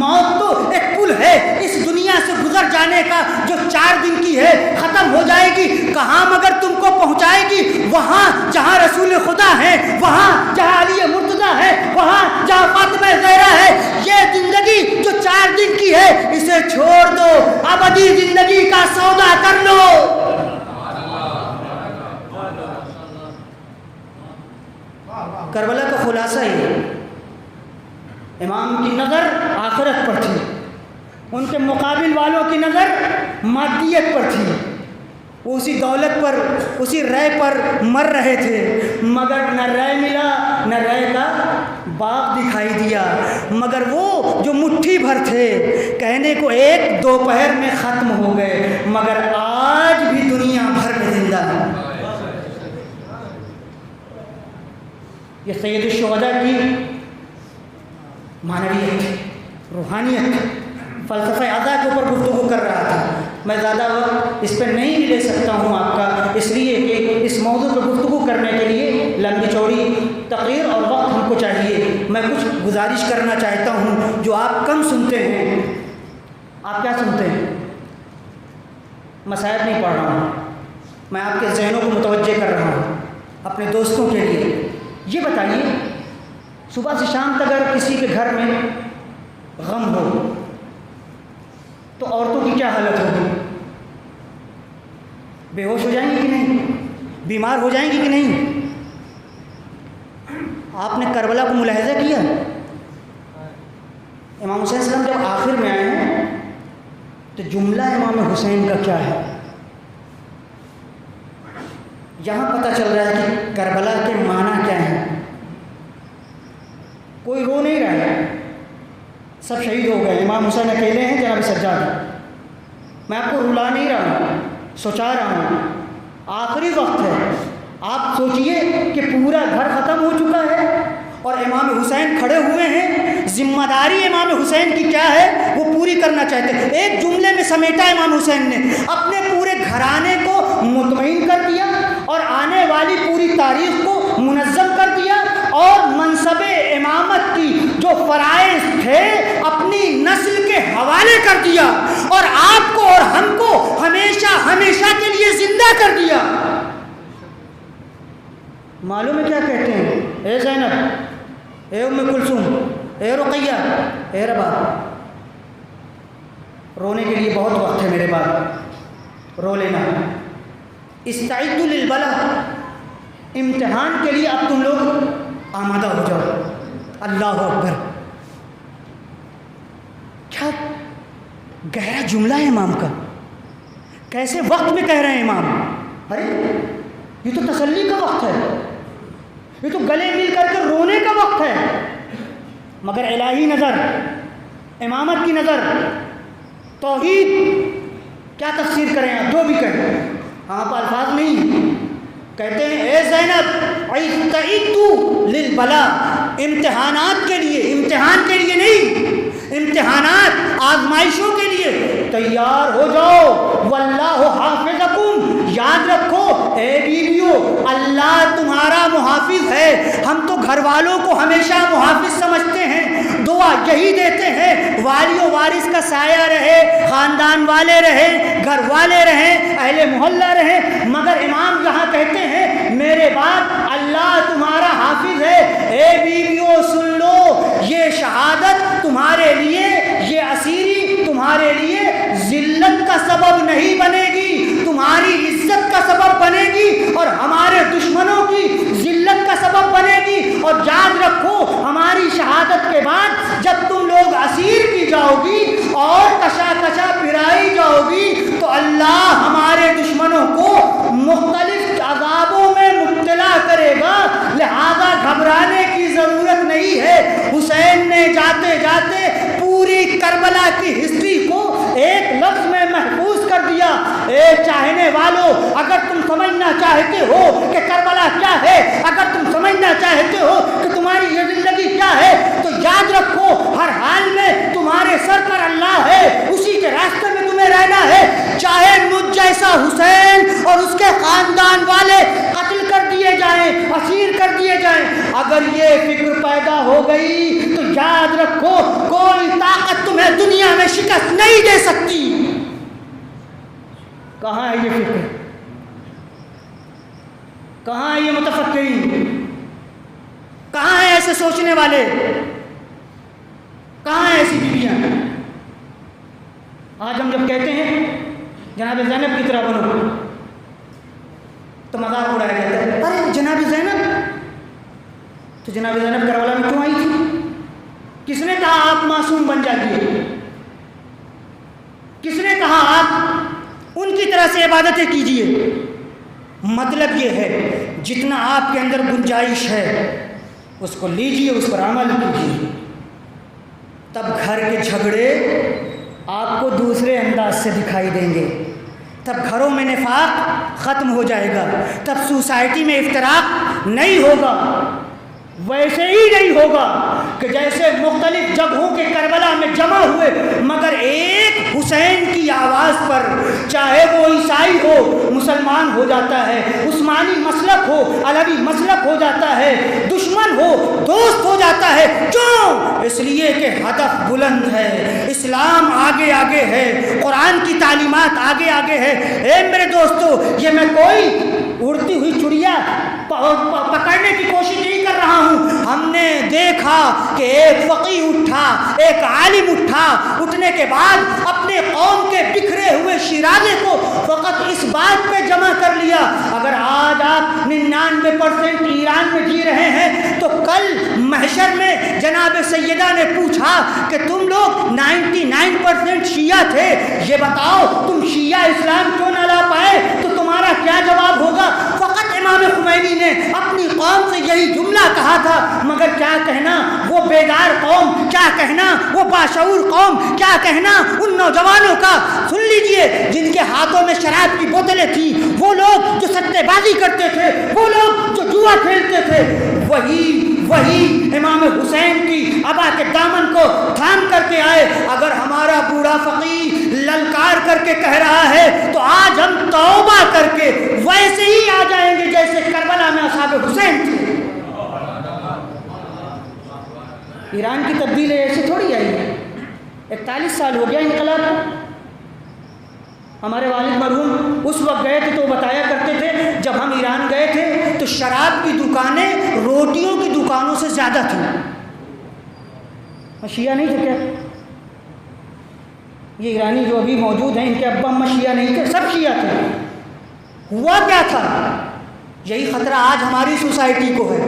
موت تو ایک پل ہے اس دنیا سے گزر جانے کا جو 4 دن کی ہے، ختم ہو جائے گی. کہاں مگر تم کو پہنچائے گی؟ وہاں جہاں رسول خدا ہے، وہاں جہاں علی مرتضیٰ ہے، وہاں جہاں فاطمہ زہرا ہے. یہ زندگی جو 4 دن کی ہے اسے چھوڑ دو، ابدی زندگی کا سودا کر لو. کربلا کا خلاصہ یہ، امام کی نظر آخرت پر تھی، ان کے مقابل والوں کی نظر مادیت پر تھی. وہ اسی دولت پر، اسی رے پر مر رہے تھے، مگر نہ رے ملا، نہ رے کا باغ دکھائی دیا. مگر وہ جو مٹھی بھر تھے، کہنے کو 1 دوپہر میں ختم ہو گئے، مگر آج بھی دنیا بھر میں زندہ ہے. یہ سید الشہداء کی معنویت، روحانیت، فلسفہ اعضاء کے اوپر گفتگو کر رہا تھا. میں زیادہ وقت اس پہ نہیں لے سکتا ہوں آپ کا، اس لیے کہ اس موضوع پر گفتگو کرنے کے لیے لمبی چوڑی تقریر اور وقت ہم کو چاہیے. میں کچھ گزارش کرنا چاہتا ہوں جو آپ کم سنتے ہیں. آپ کیا سنتے ہیں؟ مسائل نہیں پڑھ رہا ہوں، میں آپ کے ذہنوں کو متوجہ کر رہا ہوں اپنے دوستوں کے لیے. یہ بتائیے، صبح سے شام تک اگر کسی کے گھر میں غم ہو تو عورتوں کی کیا حالت ہوگی؟ بے ہوش ہو جائیں گی کہ نہیں؟ بیمار ہو جائیں گی کہ نہیں؟ آپ نے کربلا کو ملاحظہ کیا؟ امام حسین صلی اللہ علیہ وسلم جب آخر میں آئے ہیں تو جملہ امام حسین کا کیا ہے؟ یہاں پتہ چل رہا ہے کہ کربلا کے معنی کیا ہیں. سب شہید ہو گئے، امام حسین اکیلے ہیں جناب سجاد۔ میں آپ کو رلا نہیں رہا ہوں، سوچا رہا ہوں، آخری وقت ہے۔ آپ سوچئے کہ پورا گھر ختم ہو چکا ہے اور امام حسین کھڑے ہوئے ہیں، ذمہ داری امام حسین کی کیا ہے وہ پوری کرنا چاہتے ہیں۔ ایک جملے میں سمیٹا امام حسین نے، اپنے پورے گھرانے کو مطمئن کر دیا اور آنے والی پوری تاریخ کو منظم کر دیا، اور منصب امامت کی جو فرائض تھے اپنی نسل کے حوالے کر دیا، اور آپ کو اور ہم کو ہمیشہ ہمیشہ کے لیے زندہ کر دیا۔ معلوم ہے کیا کہتے ہیں؟ اے زینب، اے ام کلثوم، اے رقیہ، اے رباب، رونے کے لیے بہت وقت ہے میرے بعد، رو لینا۔ استعدوا للبلا، امتحان کے لیے اب تم لوگ آمادہ ہو جاؤ۔ اللہ اکبر، کیا گہرا جملہ ہے امام کا، کیسے وقت میں کہہ رہے ہیں امام۔ ارے یہ تو تسلی کا وقت ہے، یہ تو گلے مل کر کے رونے کا وقت ہے، مگر الہی نظر، امامت کی نظر، توحید، کیا تفسیر کریں آپ، جو بھی کہیں، آپ الفاظ نہیں کہتے ہیں اے زینب استعدوا للبلا، امتحانات کے لیے، امتحان کے لیے نہیں، امتحانات آزمائشوں کے لیے تیار ہو جاؤ۔ واللہ حافظکم، یاد رکھو اے بیویو، اللہ تمہارا محافظ ہے۔ ہم تو گھر والوں کو ہمیشہ محافظ سمجھتے ہیں، دعا یہی دیتے ہیں والی و وارث کا سایہ رہے، خاندان والے رہیں، گھر والے رہیں، اہل محلہ رہیں، مگر امام یہاں کہتے ہیں میرے بعد اللہ تمہارا حافظ ہے۔ اے بیویو سن لو، یہ شہادت تمہارے لیے، یہ اسیری تمہارے لیے ذلت کا سبب نہیں بنے گی، تمہاری عزت کا سبب بنے گی اور ہمارے دشمنوں کی ذلت کا سبب بنے گی۔ اور یاد رکھو ہماری شہادت کے بعد جب تم لوگ اسیر کی جاؤ گی اور کشا کشا پھرائی جاؤ گی تو اللہ ہمارے دشمنوں کو مختلف عذابوں میں مبتلا کرے گا، لہذا گھبرانے کی ضرورت نہیں ہے۔ حسین نے جاتے جاتے پوری کربلا کی ہسٹری کو ایک لفظ میں محفوظ کر دیا۔ اے چاہنے والوں، اگر تم سمجھنا چاہتے ہو کہ کربلا کیا ہے، اگر تم سمجھنا چاہتے ہو کہ تمہاری یہ زندگی کیا ہے، تو یاد رکھو ہر حال میں تمہارے سر پر اللہ ہے، اسی کے راستے میں تمہیں رہنا ہے۔ چاہے مجھ جیسا حسین اور اس کے خاندان والے قتل کر دیے جائیں، اسیر کر دیے جائیں، اگر یہ فکر پیدا ہو گئی تو یاد رکھو کوئی طاقت تمہیں دنیا میں شکست نہیں دے سکتی۔ کہاں ہے یہ فکر؟ کہاں ہے یہ متفکرین؟ کہاں ہیں ایسے سوچنے والے؟ کہاں ہیں ایسی بیویاں؟ آج ہم جب کہتے ہیں جناب زینب کی طرح بنو تو مذاق اڑایا جاتا ہے، ارے جناب زینب، تو جناب زینب کربلا میں کیوں آئی تھی؟ کس نے کہا آپ معصوم بن جائیے؟ کس نے کہا آپ ان کی طرح سے عبادتیں کیجیے؟ مطلب یہ ہے جتنا آپ کے اندر گنجائش ہے اس کو لیجیے، اس پر عمل کیجیے، تب گھر کے جھگڑے آپ کو دوسرے انداز سے دکھائی دیں گے، تب گھروں میں نفاق ختم ہو جائے گا، تب سوسائٹی میں افتراق نہیں ہوگا۔ ویسے ہی نہیں ہوگا کہ جیسے مختلف جگہوں کے کربلا میں جمع ہوئے مگر ایک حسین کی آواز پر، چاہے وہ عیسائی ہو مسلمان ہو جاتا ہے، عثمانی مسلک ہو علوی مسلک ہو جاتا ہے، دشمن ہو دوست ہو جاتا ہے۔ کیوں؟ اس لیے کہ ہدف بلند ہے، اسلام آگے آگے ہے، قرآن کی تعلیمات آگے آگے ہے۔ اے میرے دوستو، یہ میں کوئی اڑتی ہوئی چڑیا پکڑنے کی کوشش نہیں کر رہا ہوں۔ ہم نے دیکھا کہ ایک فقیہ اٹھا، ایک عالم اٹھا، اٹھنے کے بعد اپنے قوم کے بکھرے ہوئے شیرازے کو فقط اس بات پہ جمع کر لیا۔ اگر آج آپ 99% ایران میں جی رہے ہیں تو کل محشر میں جناب سیدہ نے پوچھا کہ تم لوگ 99% شیعہ تھے، یہ بتاؤ تم شیعہ اسلام کیوں نہ لا پائے، تو تمہارا کیا جواب ہوگا؟ فقط امام خمینی نے اپنی قوم سے یہی جملہ کہا تھا مگر کیا کہنا وہ بیدار قوم، کیا کہنا وہ باشعور قوم، کیا کہنا ان نوجوانوں کا، سن لیجئے، جن کے ہاتھوں میں شراب کی بوتلیں تھیں، وہ لوگ جو سٹے بازی کرتے تھے، وہ لوگ جو جوا کھیلتے تھے، وہی امام حسین کی ابا کے دامن کو تھام کر کے آئے۔ اگر ہمارا بوڑھا فقیہ للکار کر کے کہہ رہا ہے تو آج ہم توبہ کر کے ویسے ہی آ جائیں گے جیسے کربلا میں اصحاب حسین تھے۔ ایران کی تبدیلی ایسے تھوڑی آئی ہے، 41 سال ہو گیا انقلاب کو۔ ہمارے والد مرحوم اس وقت گئے تھے تو بتایا کرتے تھے جب ہم ایران گئے تھے تو شراب کی دکانیں روٹیوں کی دکانوں سے زیادہ تھیں۔ شیعہ نہیں تھے کیا؟ یہ ایرانی جو ابھی موجود ہیں ان کے ابا اماں شیعہ نہیں تھے، سب شیعہ تھے۔ ہوا کیا تھا؟ یہی خطرہ آج ہماری سوسائٹی کو ہے۔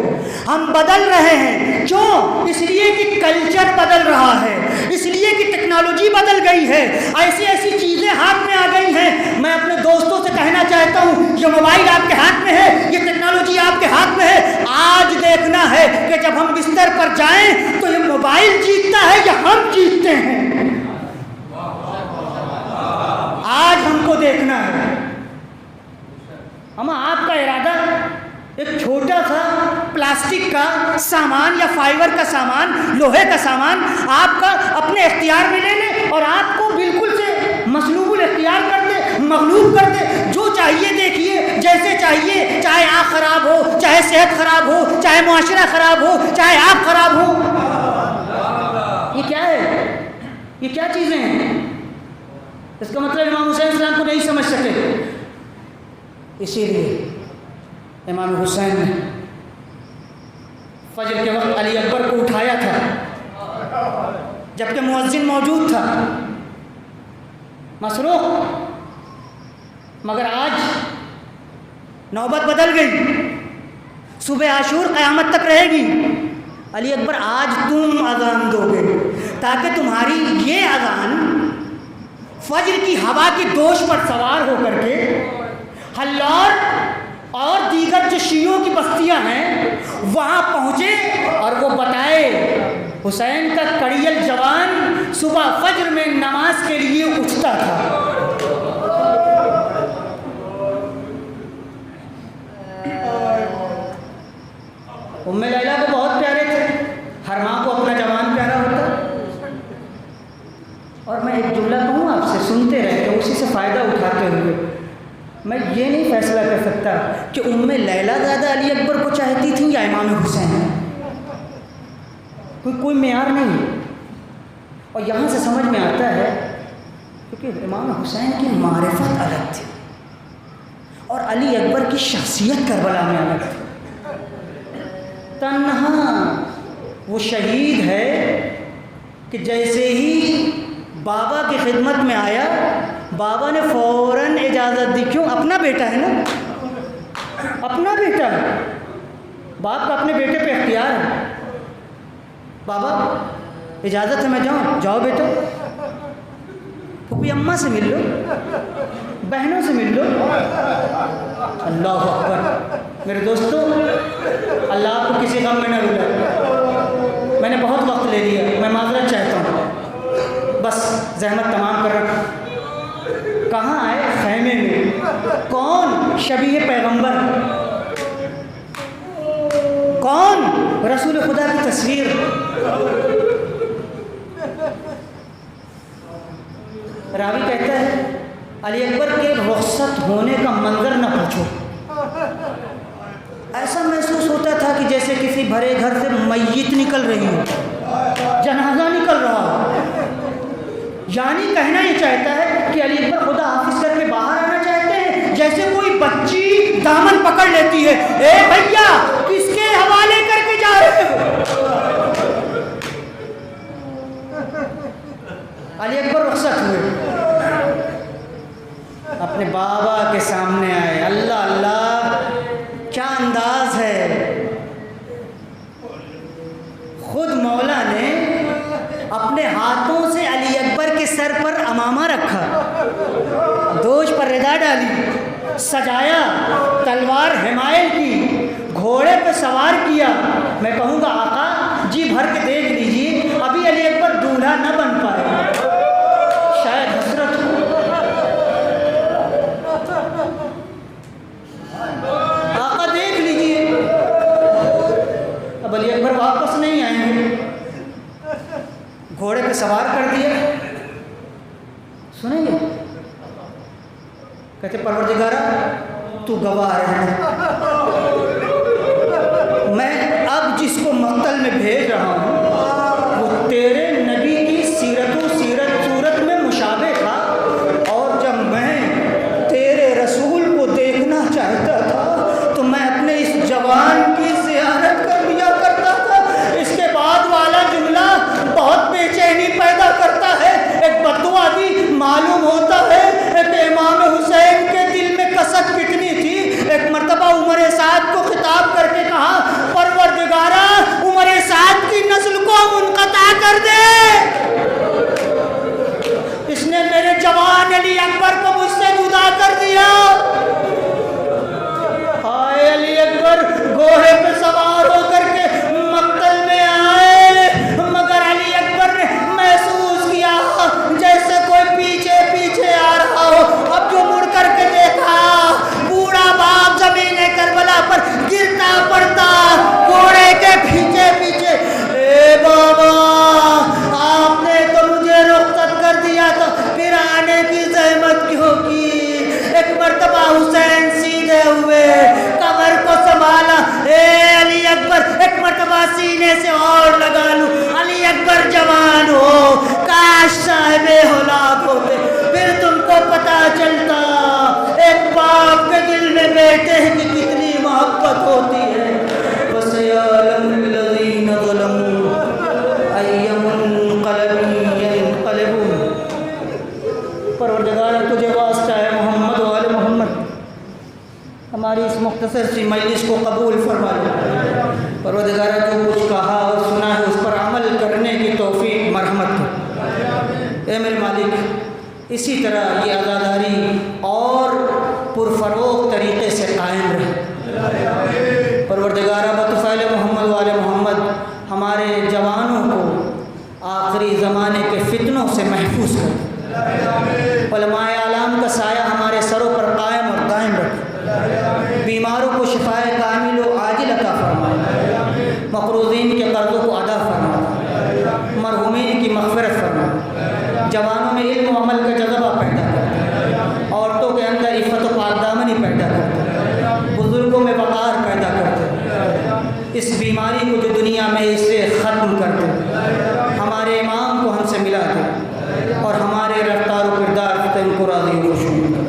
ہم بدل رہے ہیں، کیوں؟ اس لیے کہ کلچر بدل رہا ہے، اس لیے کہ ٹیکنالوجی بدل گئی ہے، ایسی ایسی چیزیں ہاتھ میں آ گئی ہیں۔ میں اپنے دوستوں سے کہنا چاہتا ہوں یہ موبائل آپ کے ہاتھ میں ہے، یہ ٹیکنالوجی آپ کے ہاتھ میں ہے، آج دیکھنا ہے کہ جب ہم بستر پر جائیں تو یہ موبائل جیتتا ہے یا ہم جیتتے ہیں۔ آج ہم کو دیکھنا ہے۔ اما آپ کا ارادہ ایک چھوٹا سا پلاسٹک کا سامان یا فائبر کا سامان، لوہے کا سامان آپ کا اپنے اختیار میں لے لے اور آپ کو بالکل سے مسلوب الاختیار کر دے، مغلوب کر دے، جو چاہیے دیکھیے، جیسے چاہیے، چاہے آنکھ خراب ہو، چاہے صحت خراب ہو، چاہے معاشرہ خراب ہو، چاہے آپ خراب ہو۔ یہ کیا ہے؟ یہ کیا چیزیں ہیں؟ اس کا مطلب امام حسین السلام کو نہیں سمجھ سکے۔ اسی لیے امام حسین نے فجر کے وقت علی اکبر کو اٹھایا تھا جبکہ مؤذن موجود تھا، مسروق، مگر آج نوبت بدل گئی۔ صبح عاشور قیامت تک رہے گی۔ علی اکبر آج تم اذان دو گے تاکہ تمہاری یہ اذان فجر کی ہوا کی دوش پر سوار ہو کر کے حلار اور دیگر جو شیعوں کی بستیاں ہیں وہاں پہنچے اور وہ بتائے حسین کا کڑیل جوان صبح فجر میں نماز کے لیے اٹھتا تھا۔ ام لیلہ کو بہت پیارے تھے، ہر ماں کو اپنا جوان پیارا ہوتا۔ اور میں ایک جملہ کہوں آپ سے، سنتے رہتے اسی سے فائدہ اٹھاتے ہوئے، میں یہ نہیں فیصلہ کر سکتا کہ ام لیلہ زیادہ علی اکبر کو چاہتی تھیں یا امام حسین، کوئی معیار نہیں۔ اور یہاں سے سمجھ میں آتا ہے کیونکہ امام حسین کی معرفت الگ تھی اور علی اکبر کی شخصیت کربلا میں الگ تھی۔ تنہا وہ شہید ہے کہ جیسے ہی بابا کی خدمت میں آیا بابا نے فوراً اجازت دی، کیوں؟ اپنا بیٹا ہے نا، اپنا بیٹا ہے، باپ کا اپنے بیٹے پہ اختیار ہے۔ بابا اجازت ہے میں جاؤں؟ جاؤ بیٹا، پھوپھی اماں سے مل لو، بہنوں سے مل لو۔ اللہ اکبر۔ میرے دوستو، اللہ آپ کو کسی غم میں نہ رلائے۔ میں نے بہت وقت لے لیا، میں معذرت چاہتا ہوں، بس زحمت تمام کر رکھا۔ کہاں آئے؟ خیمے میں۔ کون؟ شبیہ پیغمبر، کون؟ رسول خدا کی تصویر۔ راوی کہتا ہے علی اکبر کے رخصت ہونے کا منظر نہ پوچھو، ایسا محسوس ہوتا تھا کہ جیسے کسی بھرے گھر سے میت نکل رہی ہو، جنازہ نکل رہا ہو۔ یعنی کہنا یہ چاہتا ہے کہ علی اکبر خدا حافظ کر کے باہر آنا چاہتے ہیں، جیسے کوئی بچی دامن پکڑ لیتی ہے، اے بھیا کس کے حوالے کر کے جا رہے ہو؟ علی اکبر رخصت ہوئے، اپنے بابا کے سامنے آئے۔ اللہ اللہ، کیا انداز ہے! خود مولا نے اپنے ہاتھوں سے علی اکبر کے سر پر امامہ رکھا، دوش پر ردا ڈالی، سجایا، تلوار حمائل کی، گھوڑے پہ سوار کیا، میں کہوں گا آقا جی بھر کے دیکھ لیجیے، ابھی علی اکبر دولہا نہ بن پائے، شاید حسرت ہو۔ آقا دیکھ لیجیے، اب علی اکبر واپس نہیں آئیں گے، گھوڑے پہ سوار کر دیا، سنیں گے؟ کہتے پروردگارہ تو گواہ رہنا، میں اب جس کو مقتل میں بھیج رہا ہوں وہ تیرے نبی کی صورت میں مشابہ تھا، اور جب میں تیرے رسول کو دیکھنا چاہتا تھا تو میں اپنے اس جوان کی زیارت کر لیا کرتا تھا۔ اس کے بعد والا جملہ بہت بے چینی پیدا کرتا ہے، ایک بددعا بھی معلوم ہوتا ہے کہ امام حسین کے دل میں کسک کتنی تھی۔ ایک مرتبہ عمر سعد کو خطاب کر کے کہا پروردگارہ عمر سعد کی نسل کو منقطع کر دے، اس نے میرے جوان علی اکبر کو مجھ سے جدا کر دیا۔ ہائے علی اکبر گھوڑے پہ سوار ہو کر کے مقتل میں آئے، مگر علی اکبر نے محسوس کیا جیسے کوئی پیچھے پیچھے آ رہا ہو۔ اب جو مڑ کر کے دیکھا بوڑھا باپ زمین کربلا پر گرتا پڑتا گھوڑے کے پیچھے پیچھے، اے بابا آپ نے تو مجھے رخصت کر دیا تھا، پھر آنے کی زحمت کیوں کی؟ ایک مرتبہ حسین سیدھے ہوئے، کمر کو سنبھالا، اے علی اکبر ایک مرتبہ سینے سے اور لگا لوں، علی اکبر جوان ہو، کاش صاحب اولاد ہوتے، پھر تم کو پتا چلتا ایک باپ کے دل میں بیٹے کی کتنی محبت ہوتی ہے۔ وَسَيَعْلَمُ الَّذِينَ ظَلَمُوا أَيَّ مُنقَلَبٍ يَنقَلِبُونَ۔ پروردگار تجھے واسطہ ہے محمد و آل محمد، ہماری اس مختصر سی مجلس کو قبول فرما لے۔ پروردگار جو کچھ کہا اور سنا ہے اس پر عمل کرنے کی توفیق مرحمت کر۔ اے میرے مالک اسی طرح یہ عزاداری اور پرفروغ طریقے سے قائم رہے۔ پروردگارہ بطفیل محمد و آل محمد ہمارے جوانوں کو آخری زمانے کے فتنوں سے محفوظ کر، علماء اعلام کا سایہ ہمارے سروں پر قائم اور دائم رکھ، بیماروں کو شفائے کامل و عاجل عطا فرمائے، مقروضین کے قرضوں کو ادا فرمائے، مرحومین کی مغفرت فرمائے، جوانوں میں علم و عمل کا جذبہ پیدا کرتے، عورتوں کے اندر عفت و پاکدامنی پیدا کرتے، بزرگوں میں وقار پیدا کرتے، اس بیماری کو جو دنیا میں اس سے ختم کرتے، ہمارے امام کو ہم سے ملا دے اور ہمارے رفتار و کردار سے ان کو راضی و خوش ہوں۔